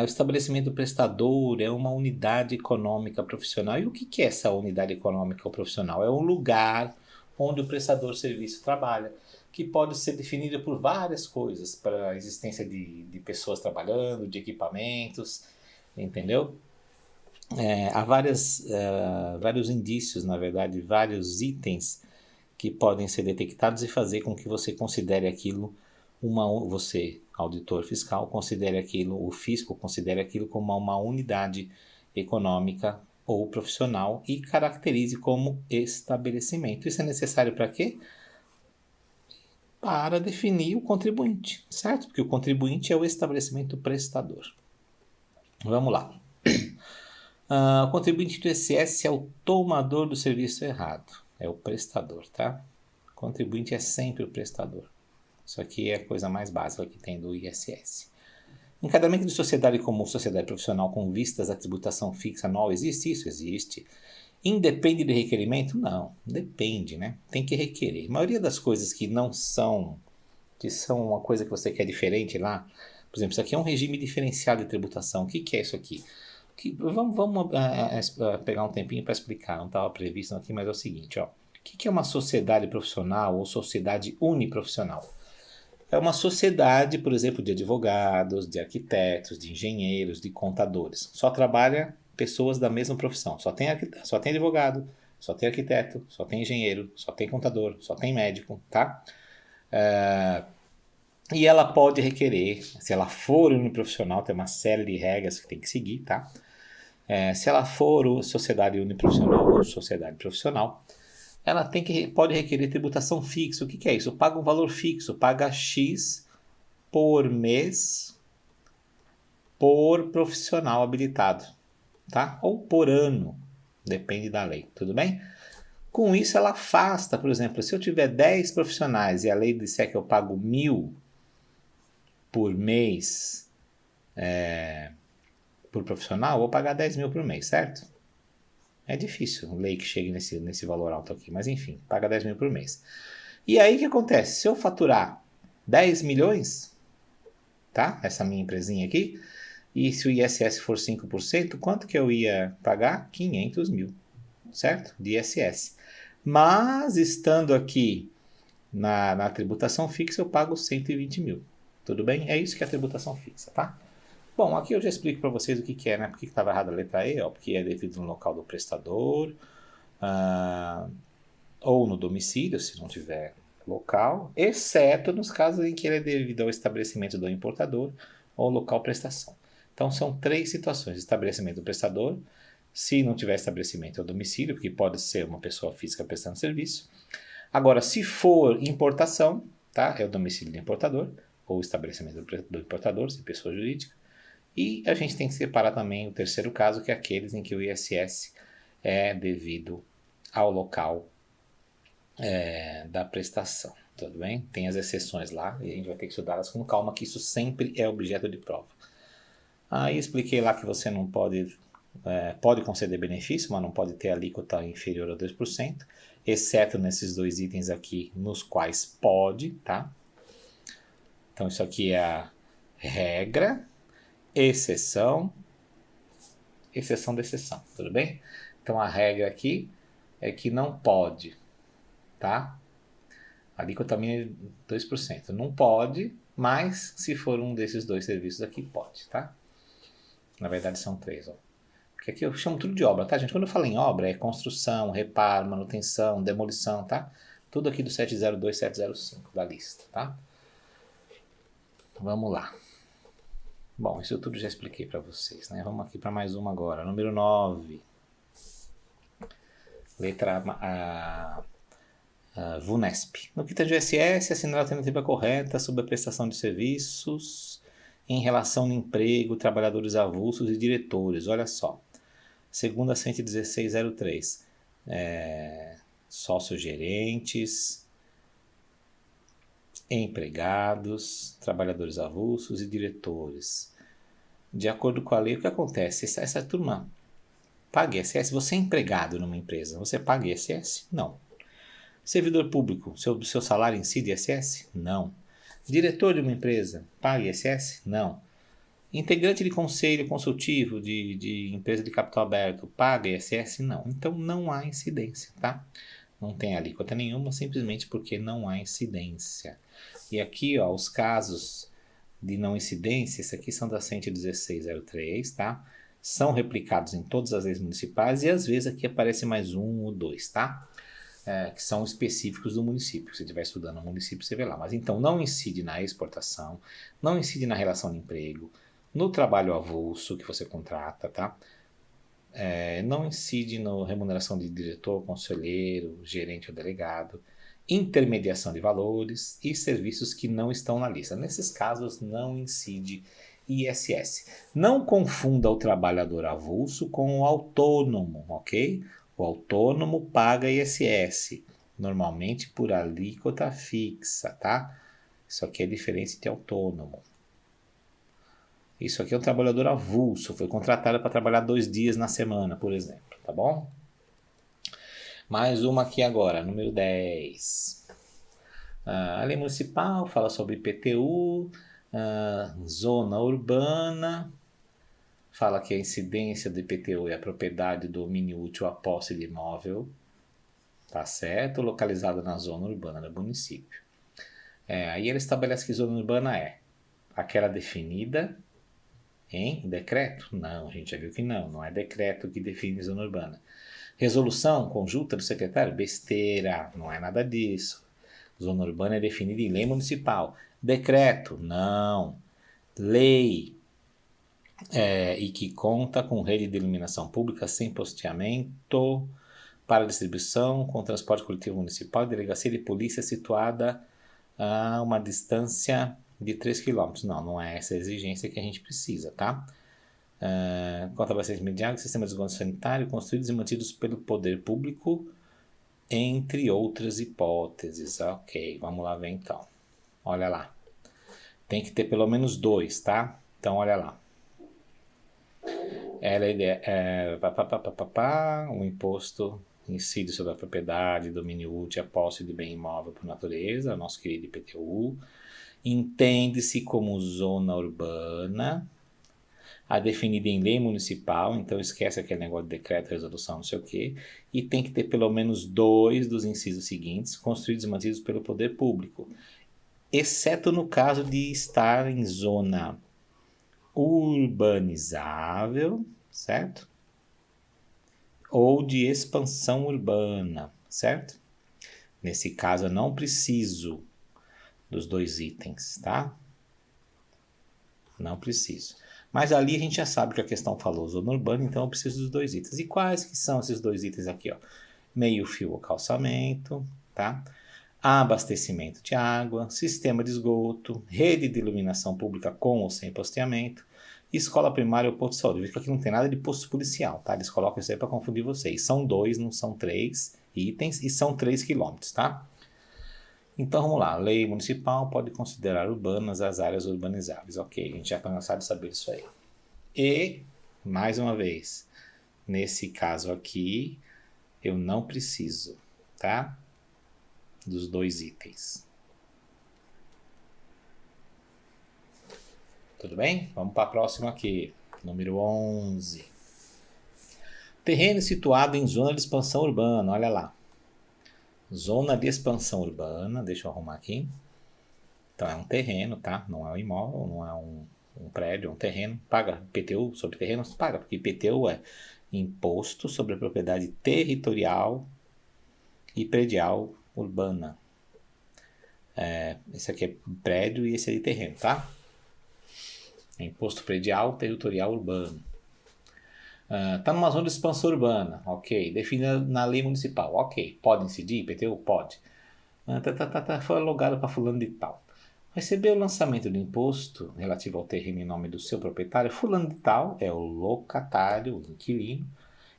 o estabelecimento prestador é uma unidade econômica profissional. E o que é essa unidade econômica profissional? É um lugar onde o prestador de serviço trabalha, que pode ser definido por várias coisas, para a existência de pessoas trabalhando, de equipamentos, entendeu? Há vários indícios, na verdade, vários itens que podem ser detectados e fazer com que você considere aquilo você, auditor fiscal, considere aquilo, o fisco considere aquilo como uma unidade econômica ou profissional e caracterize como estabelecimento. Isso é necessário para quê? para definir o contribuinte, certo? Porque o contribuinte é o estabelecimento prestador. Vamos lá. O contribuinte do ISS é o tomador do serviço errado, é o prestador, tá? O contribuinte é sempre o prestador. Isso aqui é a coisa mais básica que tem do ISS. Enquadramento de sociedade como sociedade profissional com vistas à tributação fixa anual, existe isso? Existe. Independe de requerimento? Não, depende, né? Tem que requerer. A maioria das coisas que não são, que são uma coisa que você quer diferente lá, por exemplo, isso aqui é um regime diferenciado de tributação. O que é isso aqui? Vamos pegar um tempinho para explicar, não estava previsto aqui, mas é o seguinte, ó. O que é uma sociedade profissional ou sociedade uniprofissional? É uma sociedade, por exemplo, de advogados, de arquitetos, de engenheiros, de contadores. Só trabalha pessoas da mesma profissão. Só tem advogado, só tem arquiteto, só tem engenheiro, só tem contador, só tem médico, tá? E ela pode requerer, se ela for uniprofissional, tem uma série de regras que tem que seguir, tá? Se ela for sociedade uniprofissional ou sociedade profissional, ela pode requerer tributação fixa. O que é isso? Paga um valor fixo, paga X por mês por profissional habilitado, tá? Ou por ano, depende da lei, tudo bem? Com isso ela afasta, por exemplo, se eu tiver 10 profissionais e a lei disser que eu pago 1.000 por mês por profissional, eu vou pagar 10.000 por mês, certo? É difícil lei que chegue nesse valor alto aqui, mas enfim, paga 10.000 por mês. E aí o que acontece? Se eu faturar 10 milhões, tá? Essa minha empresinha aqui, e se o ISS for 5%, quanto que eu ia pagar? 500 mil, certo? De ISS. Mas estando aqui na tributação fixa, eu pago 120 mil. Tudo bem? É isso que é a tributação fixa, tá? Bom, aqui eu já explico para vocês o que é, né? Por que estava errada a letra E, ó, porque é devido no local do prestador, ou no domicílio, se não tiver local, exceto nos casos em que ele é devido ao estabelecimento do importador ou local prestação. Então são 3 situações: estabelecimento do prestador, se não tiver estabelecimento, é o domicílio, porque pode ser uma pessoa física prestando serviço. Agora, se for importação, tá? É o domicílio do importador, ou estabelecimento do importador, se pessoa jurídica. E a gente tem que separar também o terceiro caso, que é aqueles em que o ISS é devido ao local da prestação, tudo bem? Tem as exceções lá e a gente vai ter que estudá-las com calma, que isso sempre é objeto de prova. Aí expliquei lá que você não pode conceder benefício, mas não pode ter alíquota inferior a 2%, exceto nesses 2 itens aqui, nos quais pode, tá? Então isso aqui é a regra, exceção da exceção, tudo bem? Então a regra aqui é que não pode, tá? A alíquota mínima é 2%. Não pode, mas se for um desses 2 serviços aqui, pode, tá? Na verdade são 3, ó. Porque aqui eu chamo tudo de obra, tá, gente? Quando eu falo em obra, é construção, reparo, manutenção, demolição, tá? Tudo aqui do 702, 705 da lista, tá? Vamos lá. Bom, isso tudo já expliquei para vocês, né? Vamos aqui para mais uma agora. Número 9. Letra VUNESP. No que tange ao ISS, assinar a alternativa correta sobre a prestação de serviços em relação ao emprego, trabalhadores avulsos e diretores. Olha só. Segundo a 116.03. Sócios gerentes, empregados, trabalhadores avulsos e diretores. De acordo com a lei, o que acontece? Essa turma paga ISS. Você é empregado numa empresa, você paga ISS? Não. Servidor público, seu salário incide ISS? Não. Diretor de uma empresa, paga ISS? Não. Integrante de conselho consultivo de empresa de capital aberto, paga ISS? Não. Então não há incidência, tá? Não tem alíquota nenhuma, simplesmente porque não há incidência. E aqui, ó, os casos de não incidência, esses aqui são da 116.03, tá? São replicados em todas as leis municipais e às vezes aqui aparece mais 1 ou 2, tá? Que são específicos do município. Se você estiver estudando no município, você vê lá. Mas então não incide na exportação, não incide na relação de emprego, no trabalho avulso que você contrata, tá? Não incide na remuneração de diretor, conselheiro, gerente ou delegado. intermediação de valores e serviços que não estão na lista. Nesses casos, não incide ISS. Não confunda o trabalhador avulso com o autônomo, ok? O autônomo paga ISS, normalmente por alíquota fixa, tá? Isso aqui é diferente de autônomo. Isso aqui é um trabalhador avulso, foi contratado para trabalhar 2 dias na semana, por exemplo, tá bom? Mais uma aqui agora, número 10. A lei municipal fala sobre IPTU, zona urbana, fala que a incidência do IPTU é a propriedade, domínio útil, a posse de imóvel, tá certo? Localizada na zona urbana do município. Aí ele estabelece que zona urbana é aquela definida em decreto? Não, a gente já viu que não é decreto que define zona urbana. Resolução conjunta do secretário? Besteira, não é nada disso. Zona urbana é definida em lei municipal. Decreto? Não. Lei e que conta com rede de iluminação pública sem posteamento para distribuição, com transporte coletivo municipal, delegacia de polícia situada a uma distância de 3 km. Não é essa a exigência que a gente precisa, tá? Conta abastecimento de água, sistema de esgoto sanitário, construídos e mantidos pelo poder público, entre outras hipóteses. Ok, vamos lá ver então. Olha lá. Tem que ter pelo menos 2, tá? Então, olha lá. O imposto incide sobre a propriedade, domínio útil, a posse de bem imóvel por natureza, nosso querido IPTU. Entende-se como zona urbana, a definida em lei municipal, então esquece aquele negócio de decreto, resolução, não sei o quê, e tem que ter pelo menos 2 dos incisos seguintes, construídos e mantidos pelo poder público, exceto no caso de estar em zona urbanizável, certo? Ou de expansão urbana, certo? Nesse caso eu não preciso dos 2 itens, tá? Não preciso. Mas ali a gente já sabe que a questão falou zona urbana, então eu preciso dos 2 itens. E quais que são esses 2 itens aqui? Ó? Meio fio ou calçamento, tá? Abastecimento de água, sistema de esgoto, rede de iluminação pública com ou sem posteamento, escola primária ou posto de saúde. Veja que aqui não tem nada de posto policial, tá? Eles colocam isso aí para confundir vocês. São 2, não são 3 itens e são 3 quilômetros, tá? Então vamos lá, a lei municipal pode considerar urbanas as áreas urbanizáveis. Ok, a gente já está cansado de saber isso aí. E, mais uma vez, nesse caso aqui, eu não preciso, tá? Dos 2 itens. Tudo bem? Vamos para a próxima aqui, número 11. Terreno situado em zona de expansão urbana, olha lá. Zona de expansão urbana, deixa eu arrumar aqui. Então é um terreno, tá? Não é um imóvel, não é um prédio, é um terreno. Paga IPTU sobre terrenos? Paga, porque IPTU é Imposto sobre a Propriedade Territorial e Predial Urbana. Esse aqui é prédio e esse aí é terreno, tá? É imposto predial, territorial, urbano. Está numa zona de expansão urbana, ok. Definida na lei municipal, ok. Pode incidir, IPTU? Pode. Foi alugado para fulano de tal. Recebeu o lançamento do imposto relativo ao terreno em nome do seu proprietário. Fulano de tal é o locatário, o inquilino.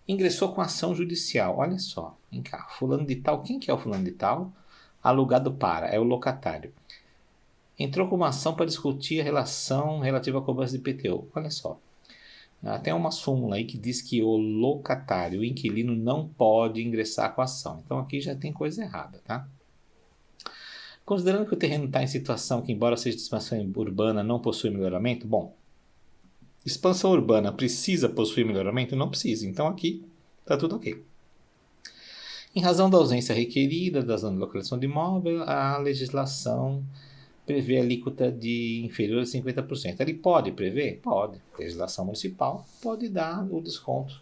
Ingressou com ação judicial. Olha só, vem cá. Fulano de tal, quem que é o fulano de tal? Alugado para, é o locatário. Entrou com uma ação para discutir a relação relativa à cobrança de IPTU. Olha só. Tem uma súmula aí que diz que o locatário, o inquilino, não pode ingressar com a ação. Então aqui já tem coisa errada, tá? Considerando que o terreno está em situação que, embora seja de expansão urbana, não possui melhoramento, bom, expansão urbana precisa possuir melhoramento? Não precisa. Então aqui está tudo ok. Em razão da ausência requerida da zona de localização de imóvel, a legislação prevê alíquota de inferior a 50%. Ele pode prever? Pode. A legislação municipal pode dar o desconto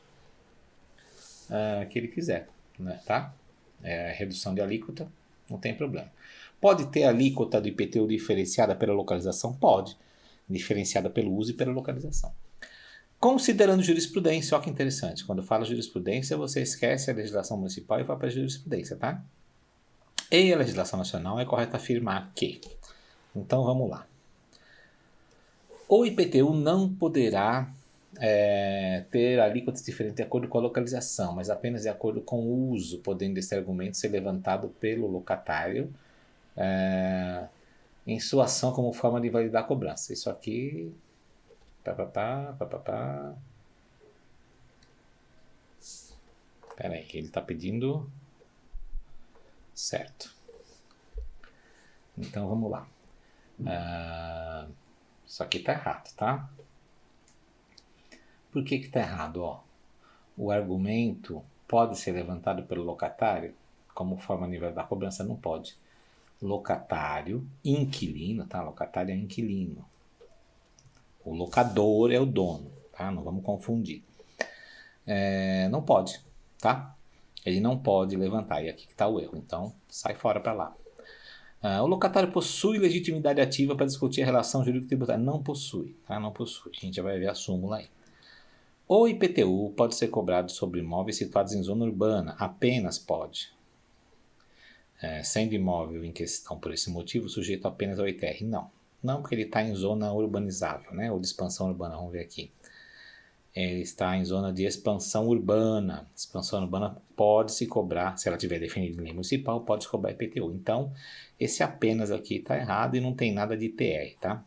que ele quiser, né? Tá? Redução de alíquota, não tem problema. Pode ter alíquota do IPTU diferenciada pela localização? Pode. Diferenciada pelo uso e pela localização. Considerando jurisprudência, olha que interessante. Quando fala jurisprudência, você esquece a legislação municipal e vai para a jurisprudência, tá? e a legislação nacional, é correto afirmar que... Então, vamos lá. O IPTU não poderá ter alíquotas diferentes de acordo com a localização, mas apenas de acordo com o uso, podendo esse argumento ser levantado pelo locatário em sua ação como forma de validar a cobrança. Isso aqui... Espera aí, que ele está pedindo... Certo. Então, vamos lá. Isso aqui está errado, tá? Por que está errado? Ó, o argumento pode ser levantado pelo locatário como forma de validar a cobrança? Não pode. Locatário, inquilino, tá? Locatário é inquilino. O locador é o dono, tá? Não vamos confundir. Não pode, tá? Ele não pode levantar. E aqui que está o erro. Então, sai fora para lá. O locatário possui legitimidade ativa para discutir a relação jurídico-tributária? Não possui, tá? Não possui. A gente já vai ver a súmula aí. O IPTU pode ser cobrado sobre imóveis situados em zona urbana? Apenas pode. Sendo imóvel em questão por esse motivo, sujeito apenas ao ITR? Não. Não, porque ele está em zona urbanizável, né? Ou de expansão urbana, vamos ver aqui. Ele está em zona de expansão urbana. Expansão urbana pode se cobrar, se ela tiver definida em lei municipal, pode se cobrar IPTU. Então, esse apenas aqui está errado e não tem nada de ITR, tá?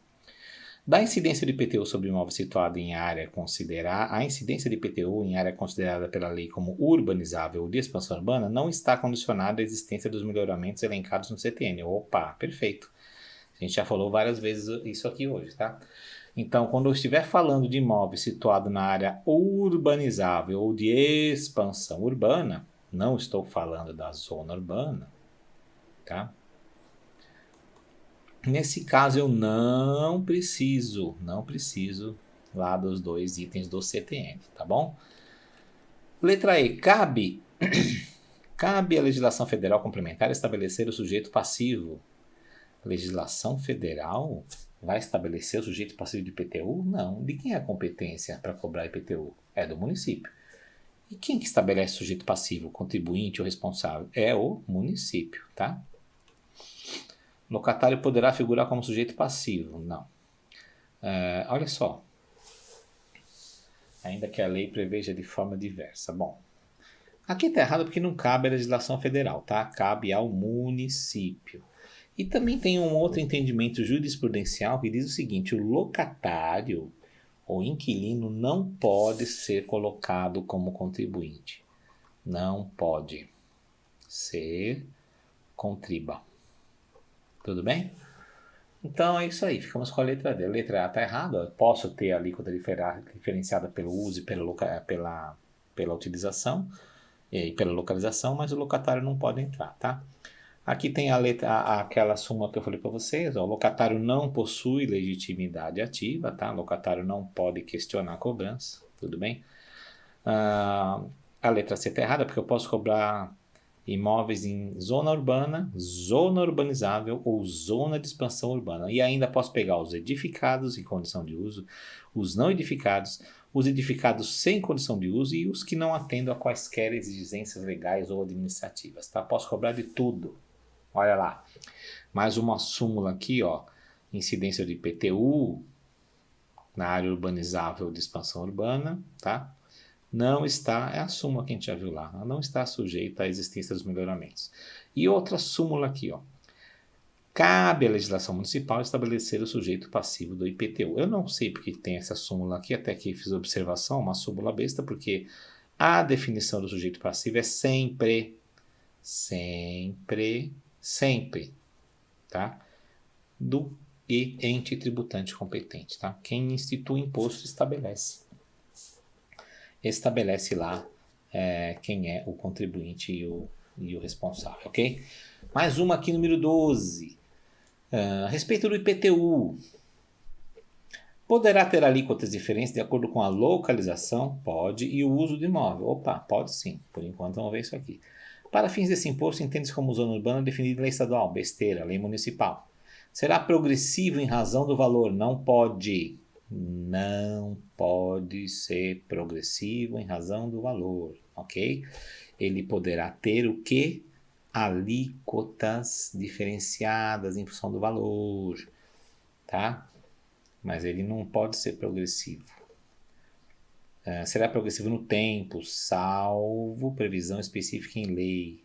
Da incidência de IPTU sobre imóvel situado em área considerada, a incidência de IPTU em área considerada pela lei como urbanizável ou de expansão urbana não está condicionada à existência dos melhoramentos elencados no CTN. Opa, perfeito. A gente já falou várias vezes isso aqui hoje, tá? Então, quando eu estiver falando de imóvel situado na área urbanizável ou de expansão urbana, não estou falando da zona urbana, tá? Nesse caso, eu não preciso lá dos dois itens do CTN, tá bom? Letra E, cabe à legislação federal complementar estabelecer o sujeito passivo. A legislação federal vai estabelecer o sujeito passivo de IPTU? Não. De quem é a competência para cobrar IPTU? É do município. E quem que estabelece o sujeito passivo, contribuinte ou responsável? É o município, tá? Locatário poderá figurar como sujeito passivo? Não. Olha só. Ainda que a lei preveja de forma diversa. Bom, aqui está errado porque não cabe à legislação federal, tá? Cabe ao município. E também tem um outro entendimento jurisprudencial que diz o seguinte: o locatário ou inquilino não pode ser colocado como contribuinte. Não pode ser contriba. Tudo bem? Então é isso aí, ficamos com a letra D. A letra A está errada, eu posso ter a alíquota diferenciada pelo uso e pela utilização e pela localização, mas o locatário não pode entrar, tá? Aqui tem aquela súmula que eu falei para vocês, ó, o locatário não possui legitimidade ativa, tá? O locatário não pode questionar a cobrança, tudo bem? A letra C está errada porque eu posso cobrar imóveis em zona urbana, zona urbanizável ou zona de expansão urbana. E ainda posso pegar os edificados em condição de uso, os não edificados, os edificados sem condição de uso e os que não atendam a quaisquer exigências legais ou administrativas, tá? Posso cobrar de tudo. Olha lá, mais uma súmula aqui, ó, incidência de IPTU na área urbanizável de expansão urbana, tá? Não está, é a súmula que a gente já viu lá, não está sujeita à existência dos melhoramentos. E outra súmula aqui, ó, cabe à legislação municipal estabelecer o sujeito passivo do IPTU. Eu não sei porque tem essa súmula aqui, até que fiz observação, uma súmula besta, porque a definição do sujeito passivo é sempre, tá? Do ente tributante competente, tá? Quem institui imposto estabelece lá quem é o contribuinte e o responsável, ok? Mais uma aqui, número 12. A respeito do IPTU, poderá ter alíquotas diferentes de acordo com a localização? Pode. E o uso do imóvel? Opa, pode sim. Por enquanto vamos ver isso aqui. Para fins desse imposto, entende-se como zona urbana definida em lei estadual, besteira, lei municipal. Será progressivo em razão do valor? Não pode. Não pode ser progressivo em razão do valor, ok? Ele poderá ter o quê? alíquotas diferenciadas em função do valor, tá? Mas ele não pode ser progressivo. Será progressivo no tempo, salvo previsão específica em lei.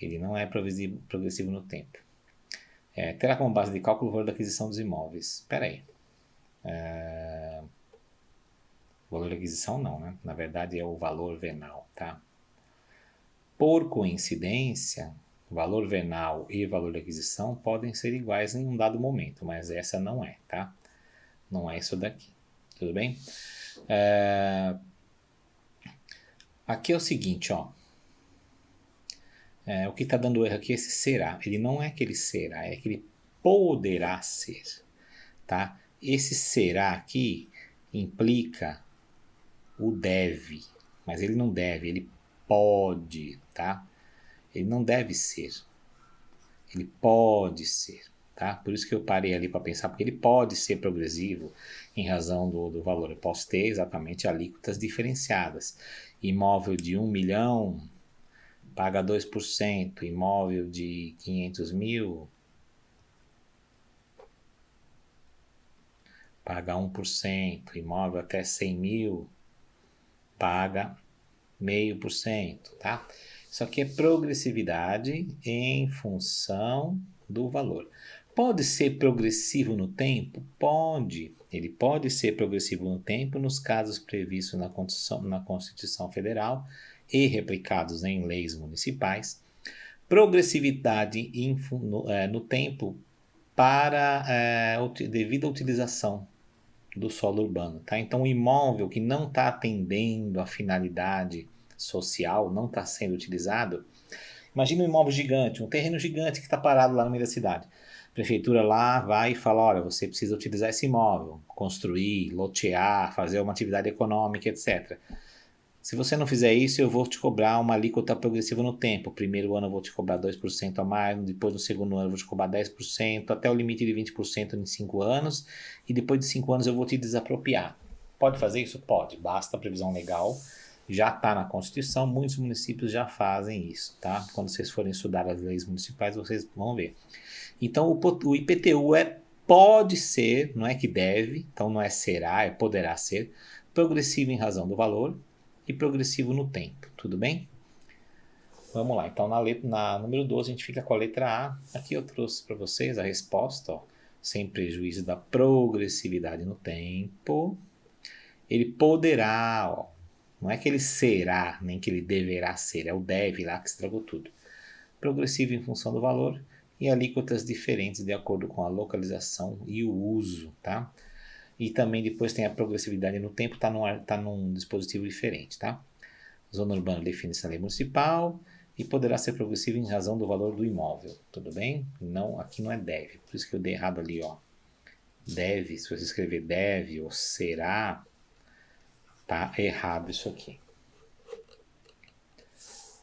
Ele não é progressivo no tempo. Terá como base de cálculo o valor da aquisição dos imóveis. Espera aí. O valor da aquisição não, né? Na verdade é o valor venal, tá? Por coincidência, valor venal e valor de aquisição podem ser iguais em um dado momento, mas essa não é, tá? Não é isso daqui, tudo bem? Aqui é o seguinte, ó. O que está dando erro aqui é esse será. Ele não é que ele será, é que ele poderá ser, tá? Esse será aqui implica o deve, mas ele não deve, ele pode, tá? Ele não deve ser, ele pode ser, tá? Por isso que eu parei ali para pensar, porque ele pode ser progressivo em razão do valor. Eu posso ter exatamente alíquotas diferenciadas. Imóvel de 1 milhão paga 2%, imóvel de 500 mil paga 1%, imóvel até 100 mil paga 0,5%, tá? Isso aqui é progressividade em função do valor. Pode ser progressivo no tempo? Pode. Ele pode ser progressivo no tempo nos casos previstos na Constituição Federal e replicados em leis municipais. Progressividade no tempo para devido à utilização do solo urbano, tá? Então, o imóvel que não está atendendo a finalidade social, não está sendo utilizado. Imagina um imóvel gigante, um terreno gigante que está parado lá no meio da cidade. A prefeitura lá vai e fala, olha, você precisa utilizar esse imóvel, construir, lotear, fazer uma atividade econômica, etc. Se você não fizer isso, eu vou te cobrar uma alíquota progressiva no tempo. Primeiro ano eu vou te cobrar 2% a mais, depois no segundo ano eu vou te cobrar 10%, até o limite de 20% em 5 anos, e depois de 5 anos eu vou te desapropriar. Pode fazer isso? Pode, basta a previsão legal, já está na Constituição, muitos municípios já fazem isso, tá? Quando vocês forem estudar as leis municipais, vocês vão ver. Então o IPTU pode ser, não é que deve, então não é será, é poderá ser, progressivo em razão do valor, e progressivo no tempo, tudo bem? Vamos lá, então na número 12 a gente fica com a letra A. Aqui eu trouxe para vocês a resposta, ó, sem prejuízo da progressividade no tempo. Ele poderá, ó, não é que ele será, nem que ele deverá ser, é o deve lá que estragou tudo. Progressivo em função do valor e alíquotas diferentes de acordo com a localização e o uso, tá? E também depois tem a progressividade no tempo, tá num dispositivo diferente, tá? Zona urbana define-se na lei municipal e poderá ser progressivo em razão do valor do imóvel, tudo bem? Não, aqui não é deve, por isso que eu dei errado ali, ó. Deve, se você escrever deve ou será, tá errado isso aqui.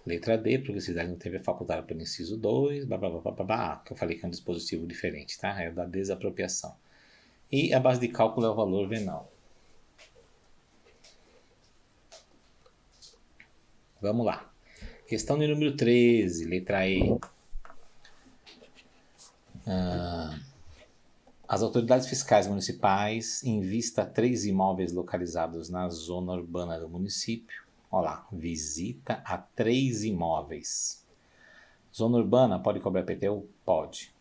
Letra D, progressividade no tempo é facultada pelo inciso 2, que eu falei que é um dispositivo diferente, tá? É o da desapropriação. E a base de cálculo é o valor venal. Vamos lá. Questão de número 13, letra E. As autoridades fiscais municipais, em vista a 3 imóveis localizados na zona urbana do município. Olha lá, visita a 3 imóveis. Zona urbana pode cobrar IPTU? Pode.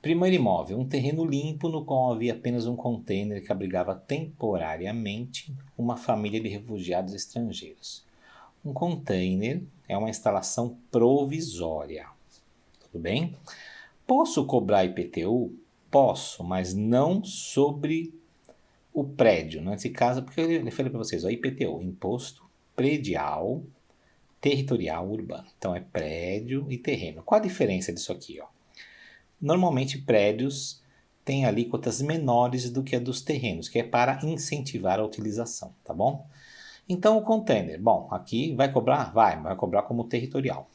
Primeiro imóvel, um terreno limpo no qual havia apenas um container que abrigava temporariamente uma família de refugiados estrangeiros. Um container é uma instalação provisória. Tudo bem? Posso cobrar IPTU? Posso, mas não sobre o prédio. Nesse caso, porque eu falei para vocês, ó, IPTU, Imposto Predial Territorial Urbano. Então é prédio e terreno. Qual a diferença disso aqui, ó? Normalmente prédios têm alíquotas menores do que a dos terrenos, que é para incentivar a utilização, tá bom? Então o container, bom, aqui vai cobrar? Vai cobrar como territorial,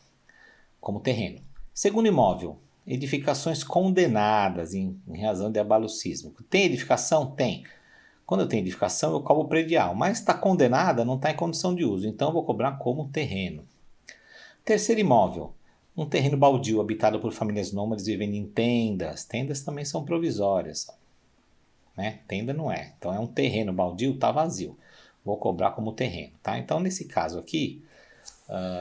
como terreno. Segundo imóvel, edificações condenadas em razão de abalo sísmico. Tem edificação? Tem. Quando eu tenho edificação, eu cobro predial, mas está condenada, não está em condição de uso, então eu vou cobrar como terreno. Terceiro imóvel, Um terreno baldio habitado por famílias nômades vivendo em tendas. Tendas também são provisórias, né? Tenda não é. Então é um terreno baldio, está vazio. Vou cobrar como terreno, tá? Então nesse caso aqui,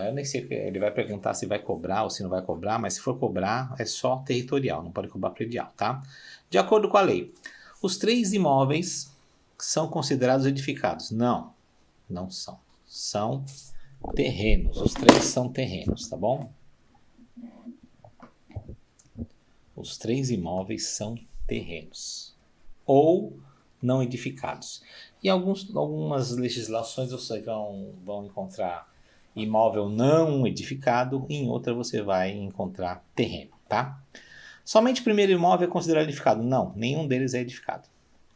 eu nem sei, ele vai perguntar se vai cobrar ou se não vai cobrar, mas se for cobrar é só territorial, não pode cobrar predial, tá? De acordo com a lei, os 3 imóveis são considerados edificados? Não, não são. São terrenos, os 3 são terrenos, tá bom? Os 3 imóveis são terrenos ou não edificados. Em algumas legislações você vão encontrar imóvel não edificado, e em outra você vai encontrar terreno, tá? Somente o primeiro imóvel é considerado edificado? Não, nenhum deles é edificado.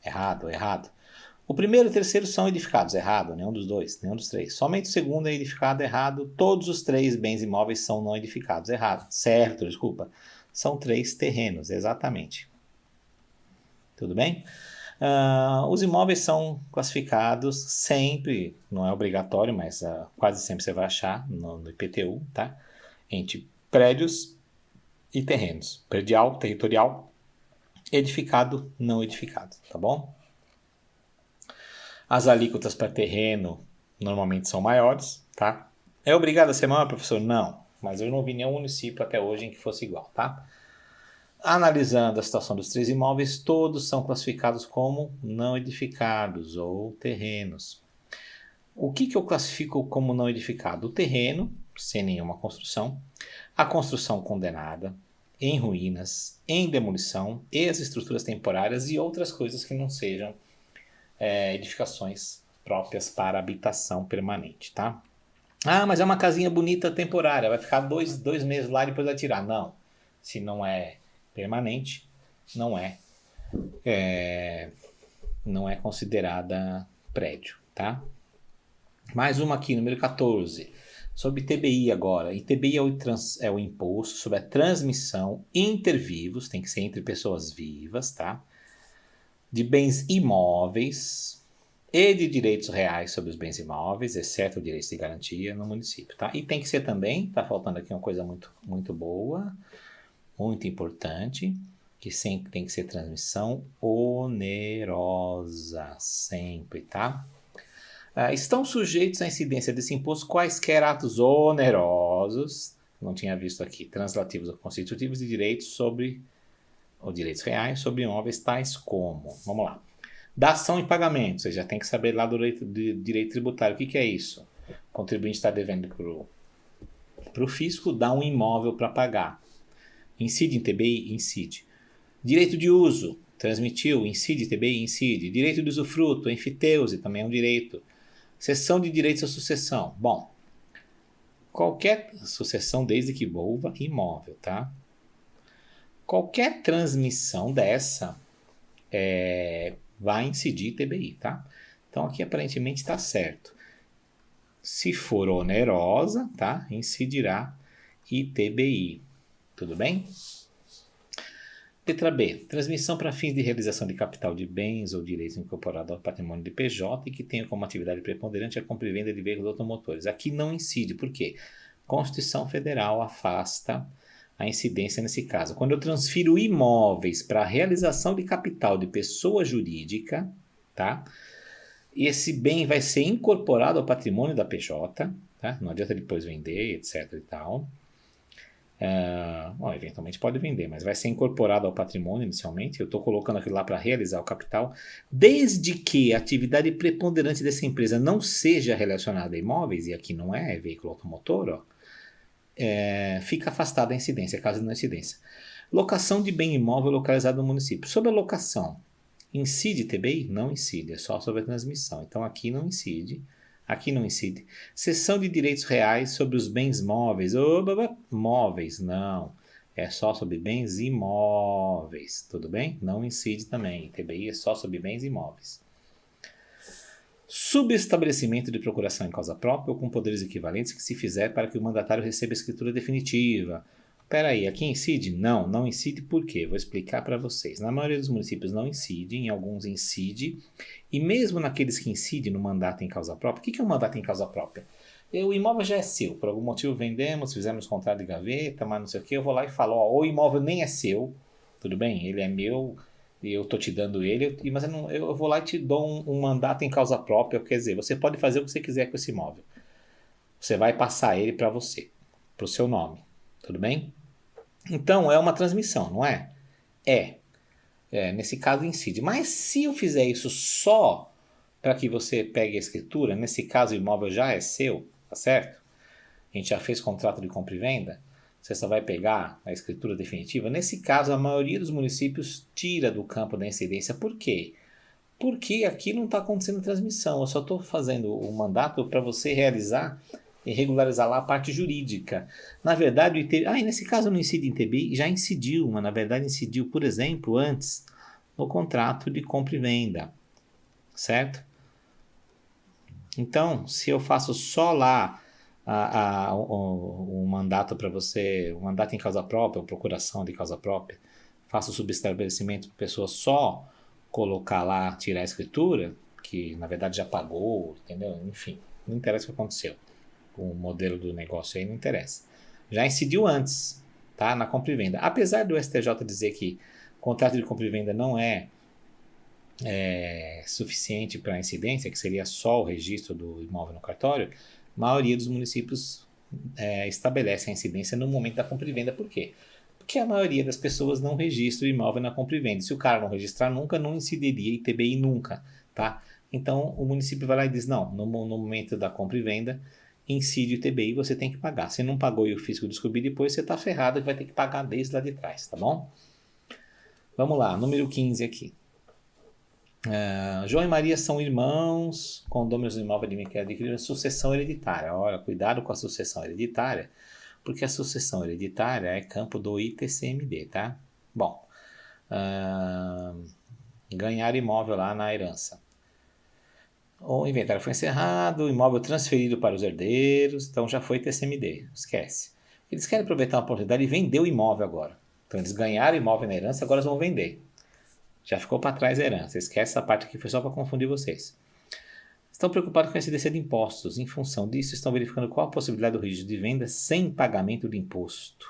Errado, errado. O primeiro e o terceiro são edificados? Errado, nenhum dos dois, nenhum dos 3. Somente o segundo é edificado? Errado. Todos os 3 bens imóveis são não edificados? Errado. Certo, desculpa. São 3 terrenos, exatamente. Tudo bem? Os imóveis são classificados sempre, não é obrigatório, mas quase sempre você vai achar no IPTU, tá? Entre prédios e terrenos. Predial, territorial, edificado, não edificado, tá bom? As alíquotas para terreno normalmente são maiores, tá? É obrigado a ser maior, professor? Não, mas eu não vi nenhum município até hoje em que fosse igual, tá? Analisando a situação dos 3 imóveis, todos são classificados como não edificados ou terrenos. O que eu classifico como não edificado? O terreno, sem nenhuma construção, a construção condenada, em ruínas, em demolição, e as estruturas temporárias e outras coisas que não sejam edificações próprias para habitação permanente, tá? Ah, mas é uma casinha bonita temporária, vai ficar dois meses lá e depois vai tirar. Não, se não é permanente, não é considerada prédio, tá? Mais uma aqui, número 14, sobre ITBI agora. ITBI é o imposto sobre a transmissão intervivos, tem que ser entre pessoas vivas, tá? De bens imóveis e de direitos reais sobre os bens imóveis, exceto o direito de garantia no município, tá? E tem que ser também, tá faltando aqui uma coisa muito, muito boa, muito importante, que sempre tem que ser transmissão onerosa, sempre, tá? Estão sujeitos à incidência desse imposto quaisquer atos onerosos, não tinha visto aqui, translativos ou constitutivos de direitos sobre, ou direitos reais sobre imóveis tais como, vamos lá, dação e pagamento, você já tem que saber lá do direito tributário, o que é isso? O contribuinte está devendo para o fisco, dá um imóvel para pagar. Incide em TBI? Incide. Direito de uso, transmitiu, incide TBI? Incide. Direito de usufruto, enfiteuse, também é um direito. Cessão de direitos à sucessão. Bom, qualquer sucessão desde que envolva imóvel, tá? Qualquer transmissão dessa vai incidir TBI, tá? Então aqui aparentemente está certo. Se for onerosa, tá? Incidirá ITBI. Tudo bem? Letra B. Transmissão para fins de realização de capital de bens ou direitos incorporados ao patrimônio de PJ e que tenha como atividade preponderante a compra e venda de veículos automotores. Aqui não incide. Por quê? Constituição Federal afasta a incidência nesse caso. Quando eu transfiro imóveis para a realização de capital de pessoa jurídica, tá? Esse bem vai ser incorporado ao patrimônio da PJ, tá? Não adianta depois vender, etc. e tal. Eventualmente pode vender, mas vai ser incorporado ao patrimônio inicialmente. Eu estou colocando aquilo lá para realizar o capital, desde que a atividade preponderante dessa empresa não seja relacionada a imóveis, e aqui não é veículo automotor, fica afastada a incidência, caso de não incidência. Locação de bem imóvel localizado no município. Sobre a locação, incide TBI? Não incide, é só sobre a transmissão. Então aqui não incide. Aqui não incide. Cessão de direitos reais sobre os bens móveis. Móveis, não. É só sobre bens imóveis. Tudo bem? Não incide também. TBI é só sobre bens imóveis. Subestabelecimento de procuração em causa própria ou com poderes equivalentes que se fizer para que o mandatário receba a escritura definitiva. Peraí, aqui incide? Não, não incide por quê? Vou explicar para vocês. Na maioria dos municípios não incide, em alguns incide. E mesmo naqueles que incidem no mandato em causa própria, o que é um mandato em causa própria? O imóvel já é seu, por algum motivo vendemos, fizemos contrato de gaveta, mas não sei o que, eu vou lá e falo, ó, o imóvel nem é seu, tudo bem? Ele é meu e eu tô te dando ele, mas eu vou lá e te dou um mandato em causa própria, quer dizer, você pode fazer o que você quiser com esse imóvel. Você vai passar ele para você, para o seu nome, tudo bem? Então é uma transmissão, não é? Nesse caso incide. Mas se eu fizer isso só para que você pegue a escritura, nesse caso o imóvel já é seu, tá certo? A gente já fez contrato de compra e venda, você só vai pegar a escritura definitiva. Nesse caso, a maioria dos municípios tira do campo da incidência. Por quê? Porque aqui não está acontecendo transmissão. Eu só estou fazendo o mandato para você realizar e regularizar lá a parte jurídica. Na verdade, o ITBI, nesse caso não incide em TBI, já incidiu, mas na verdade incidiu, por exemplo, antes, no contrato de compra e venda, certo? Então, se eu faço só lá um mandato para você, um mandato em causa própria, ou procuração de causa própria, faço o subestabelecimento para a pessoa só colocar lá, tirar a escritura, que na verdade já pagou, entendeu? Enfim, não interessa o que aconteceu. O modelo do negócio aí não interessa. Já incidiu antes, tá? Na compra e venda. Apesar do STJ dizer que contrato de compra e venda não é suficiente para a incidência, que seria só o registro do imóvel no cartório, a maioria dos municípios estabelece a incidência no momento da compra e venda. Por quê? Porque a maioria das pessoas não registra o imóvel na compra e venda. Se o cara não registrar nunca, não incidiria ITBI nunca, tá? Então o município vai lá e diz, não, no momento da compra e venda, incide o ITBI, você tem que pagar. Se não pagou e o fisco descobrir depois, você está ferrado e vai ter que pagar desde lá de trás, tá bom? Vamos lá, número 15 aqui. João e Maria são irmãos, condôminos do imóvel adquiriram sucessão hereditária. Olha, cuidado com a sucessão hereditária, porque a sucessão hereditária é campo do ITCMD, tá? Bom, ganhar imóvel lá na herança. O inventário foi encerrado, o imóvel transferido para os herdeiros, então já foi TCMD, esquece. Eles querem aproveitar a oportunidade e vender o imóvel agora. Então eles ganharam o imóvel na herança, agora eles vão vender. Já ficou para trás a herança, esquece essa parte aqui, foi só para confundir vocês. Estão preocupados com a incidência de impostos. Em função disso, estão verificando qual a possibilidade do registro de venda sem pagamento de imposto.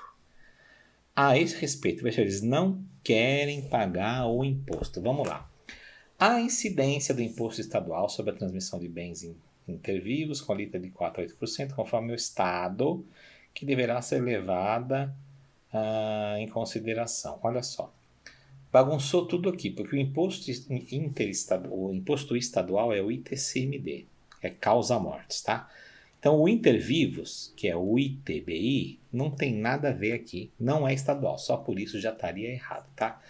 A esse respeito, eles não querem pagar o imposto. Vamos lá. A incidência do imposto estadual sobre a transmissão de bens intervivos com a alíquota de 4 a 8%, conforme o Estado, que deverá ser levada em consideração. Olha só. Bagunçou tudo aqui, porque o imposto estadual é o ITCMD, é causa mortes, tá? Então o intervivos, que é o ITBI, não tem nada a ver aqui, não é estadual, só por isso já estaria errado, tá?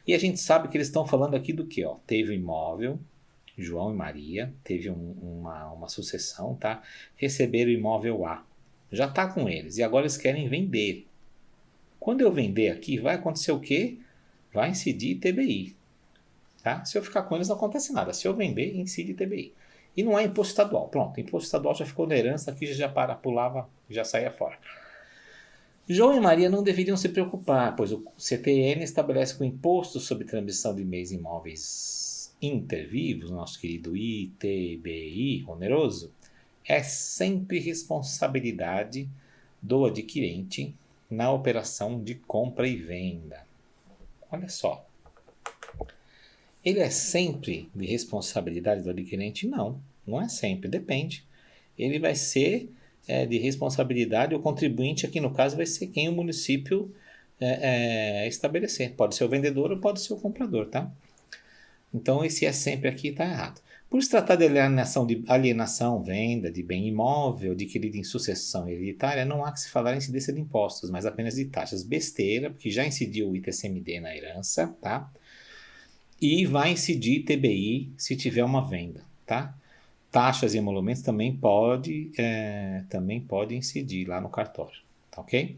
E a gente sabe que eles estão falando aqui do que, ó? Teve o imóvel, João e Maria, teve uma sucessão, tá? Receberam o imóvel A, já tá com eles, e agora eles querem vender. Quando eu vender aqui, vai acontecer o quê? Vai incidir ITBI, tá? Se eu ficar com eles não acontece nada, se eu vender, incide ITBI. E não é imposto estadual, pronto, imposto estadual já ficou na herança, aqui já pulava, já saía fora. João e Maria não deveriam se preocupar, pois o CTN estabelece que o imposto sobre transmissão de bens imóveis intervivos, nosso querido ITBI oneroso, é sempre responsabilidade do adquirente na operação de compra e venda. Olha só. Ele é sempre de responsabilidade do adquirente? Não, não é sempre, depende. Ele vai ser de responsabilidade, o contribuinte aqui no caso vai ser quem o município estabelecer. Pode ser o vendedor ou pode ser o comprador, tá? Então esse é sempre aqui está errado. Por se tratar de alienação, venda de bem imóvel adquirido em sucessão hereditária, não há que se falar em incidência de impostos, mas apenas de taxas. Besteira, porque já incidiu o ITCMD na herança, tá? E vai incidir ITBI se tiver uma venda, tá? Taxas e emolumentos também pode incidir lá no cartório, tá ok?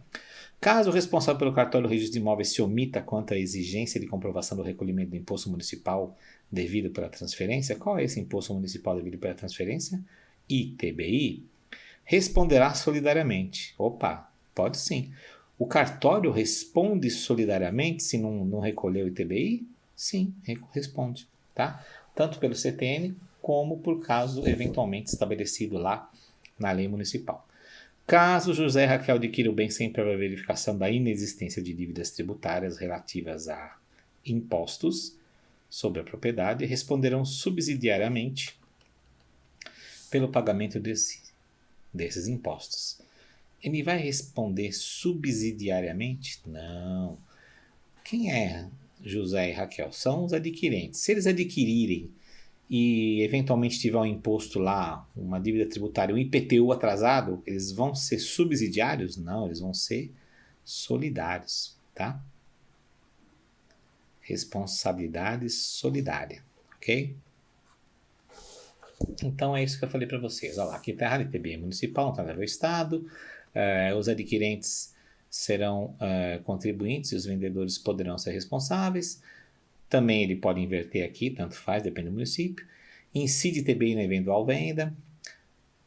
Caso o responsável pelo cartório do registro de imóveis se omita quanto à exigência de comprovação do recolhimento do imposto municipal devido pela transferência, qual é esse imposto municipal devido pela transferência? ITBI. Responderá solidariamente. Opa, pode sim. O cartório responde solidariamente se não recolheu o ITBI? Sim, responde, tá? Tanto pelo CTN como por caso eventualmente estabelecido lá na lei municipal. Caso José e Raquel adquiram o bem sem prévia verificação da inexistência de dívidas tributárias relativas a impostos sobre a propriedade, responderão subsidiariamente pelo pagamento desses impostos. Ele vai responder subsidiariamente? Não. Quem é José e Raquel? São os adquirentes. Se eles adquirirem e eventualmente tiver um imposto lá, uma dívida tributária, um IPTU atrasado, eles vão ser subsidiários? Não, eles vão ser solidários, tá? Responsabilidade solidária, ok? Então é isso que eu falei para vocês. Olha lá, aqui está errado, ITBI municipal, não está no Estado. Os adquirentes serão contribuintes e os vendedores poderão ser responsáveis. Também ele pode inverter aqui, tanto faz, depende do município. Incide ITBI na eventual venda.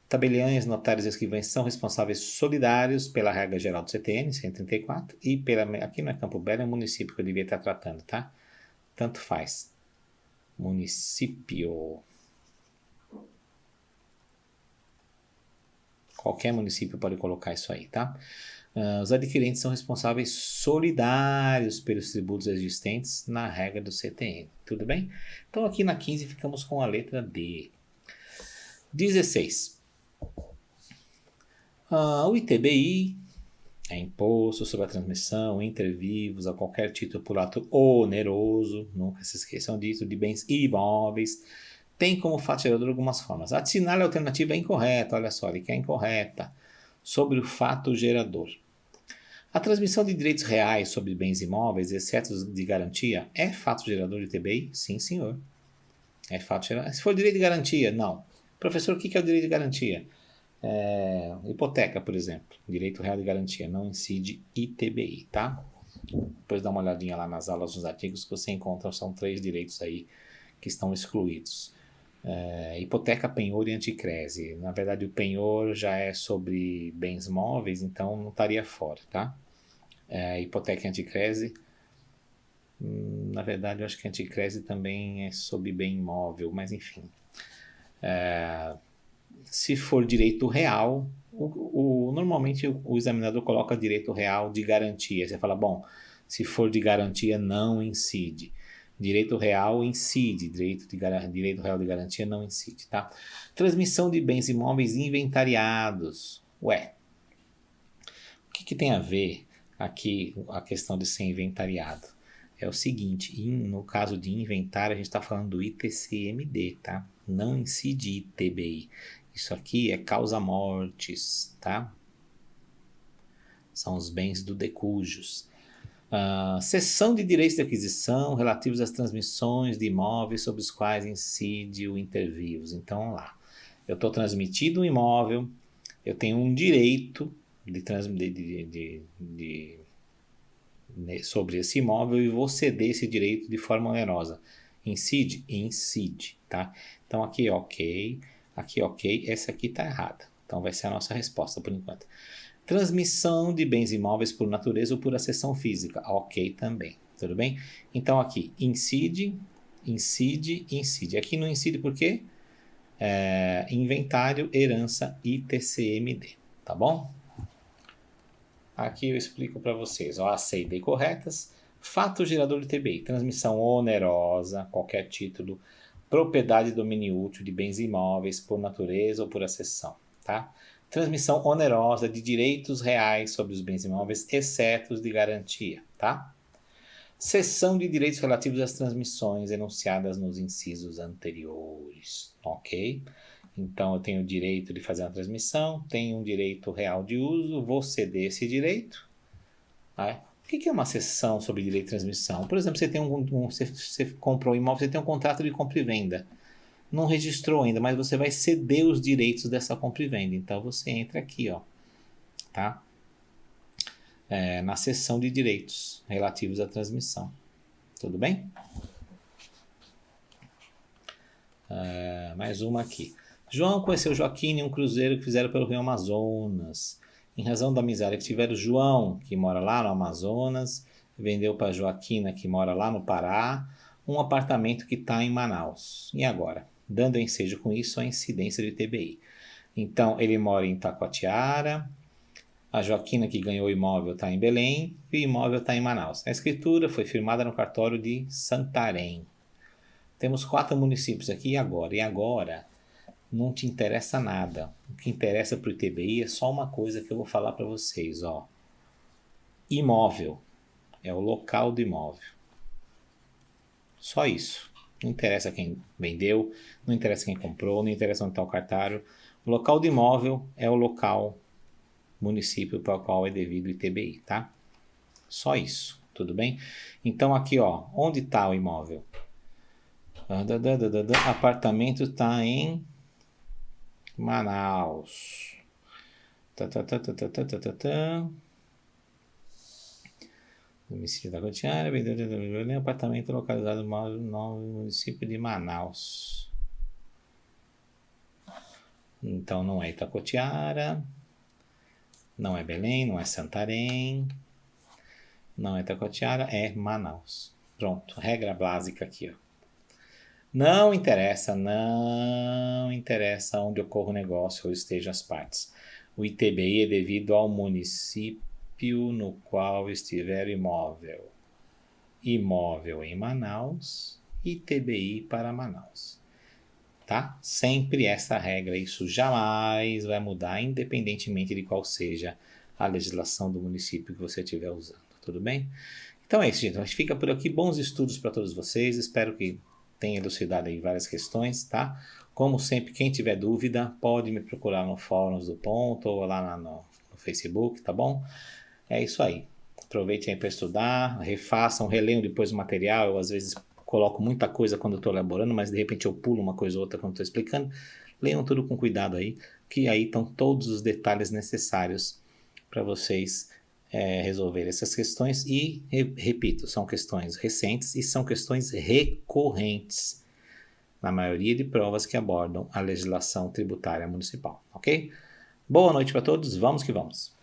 Tabeliães, notários e escrivães são responsáveis solidários pela regra geral do CTN, 134, e aqui não é Campo Belo, é o município que eu devia estar tratando, tá? Tanto faz. Município. Qualquer município pode colocar isso aí, tá? Os adquirentes são responsáveis solidários pelos tributos existentes na regra do CTN. Tudo bem? Então aqui na 15 ficamos com a letra D. 16. O ITBI é imposto sobre a transmissão inter vivos a qualquer título por ato oneroso, nunca se esqueçam disso, de bens imóveis. Tem como fato gerador algumas formas. Adicionar a alternativa é incorreta, olha só, ele quer incorreta, sobre o fato gerador. A transmissão de direitos reais sobre bens imóveis, exceto de garantia, é fato gerador de ITBI? Sim, senhor. É fato gerador. Se for direito de garantia, não. Professor, o que é o direito de garantia? Hipoteca, por exemplo. Direito real de garantia, não incide ITBI, tá? Depois dá uma olhadinha lá nas aulas, nos artigos que você encontra, são 3 direitos aí que estão excluídos. Hipoteca, penhor e anticrese. Na verdade, o penhor já é sobre bens móveis, então não estaria fora, tá? Hipoteca e anticrese, na verdade, eu acho que anticrese também é sobre bem imóvel, mas enfim. Se for direito real, normalmente o examinador coloca direito real de garantia. Você fala, bom, se for de garantia, não incide. Direito real incide, direito real de garantia não incide, tá? Transmissão de bens imóveis inventariados. Ué, o que tem a ver aqui a questão de ser inventariado? É o seguinte, no caso de inventário, a gente está falando do ITCMD, tá? Não incide ITBI. Isso aqui é causa-mortes, tá? São os bens do decujus. Cessão de direitos de aquisição relativos às transmissões de imóveis sobre os quais incide o intervivos. Então, vamos lá. Eu estou transmitindo um imóvel, eu tenho um direito sobre esse imóvel e vou ceder esse direito de forma onerosa. Incide? Incide, tá? Então, aqui ok, essa aqui está errada. Então, vai ser a nossa resposta por enquanto. Transmissão de bens imóveis por natureza ou por acessão física. Ok também, tudo bem? Então aqui, incide. Aqui não incide por quê? Inventário, herança, ITCMD, tá bom? Aqui eu explico para vocês. A, C e D corretas. Fato gerador de TBI. Transmissão onerosa, qualquer título. Propriedade e domínio útil de bens imóveis por natureza ou por acessão, tá? Transmissão onerosa de direitos reais sobre os bens imóveis, exceto os de garantia, tá? Cessão de direitos relativos às transmissões enunciadas nos incisos anteriores, ok? Então, eu tenho o direito de fazer uma transmissão, tenho um direito real de uso, vou ceder esse direito. O que é uma cessão sobre direito de transmissão? Por exemplo, você comprou um imóvel, você tem um contrato de compra e venda. Não registrou ainda, mas você vai ceder os direitos dessa compra e venda. Então, você entra aqui, ó, tá? Na seção de direitos relativos à transmissão. Tudo bem? Mais uma aqui. João conheceu Joaquim em um cruzeiro que fizeram pelo Rio Amazonas. Em razão da amizade que tiveram, João, que mora lá no Amazonas, vendeu para Joaquina, que mora lá no Pará, um apartamento que está em Manaus. E agora? Dando ensejo com isso a incidência de TBI. Então, ele mora em Taquatiara. A Joaquina, que ganhou o imóvel, está em Belém. E o imóvel está em Manaus. A escritura foi firmada no cartório de Santarém. Temos 4 municípios aqui e agora. E agora não te interessa nada. O que interessa para o ITBI é só uma coisa que eu vou falar para vocês. Ó. Imóvel. É o local do imóvel. Só isso. Não interessa quem vendeu, não interessa quem comprou, não interessa onde está o cartário. O local do imóvel é o local, município para o qual é devido o ITBI, tá? Só isso, tudo bem? Então aqui, ó, onde está o imóvel? Apartamento está em Manaus. Domicílio da Taquatiara, apartamento localizado no município de Manaus. Então não é Itacoatiara, não é Belém, não é Santarém, não é Itacoatiara, é Manaus. Pronto, regra básica aqui, ó. Não interessa onde ocorra o negócio ou estejam as partes. O ITBI é devido ao município no qual estiver o imóvel. Imóvel em Manaus, ITBI para Manaus. Tá? Sempre essa regra, isso jamais vai mudar, independentemente de qual seja a legislação do município que você estiver usando, tudo bem? Então é isso, gente. A gente fica por aqui. Bons estudos para todos vocês. Espero que tenha elucidado aí várias questões, tá? Como sempre, quem tiver dúvida, pode me procurar no Fóruns do Ponto ou lá no Facebook, tá bom? É isso aí. Aproveitem aí para estudar, refaçam, releiam depois o material. Eu às vezes coloco muita coisa quando eu estou elaborando, mas de repente eu pulo uma coisa ou outra quando estou explicando. Leiam tudo com cuidado aí, que aí estão todos os detalhes necessários para vocês resolverem essas questões. E, repito, são questões recentes e são questões recorrentes, na maioria de provas que abordam a legislação tributária municipal, ok? Boa noite para todos, vamos que vamos!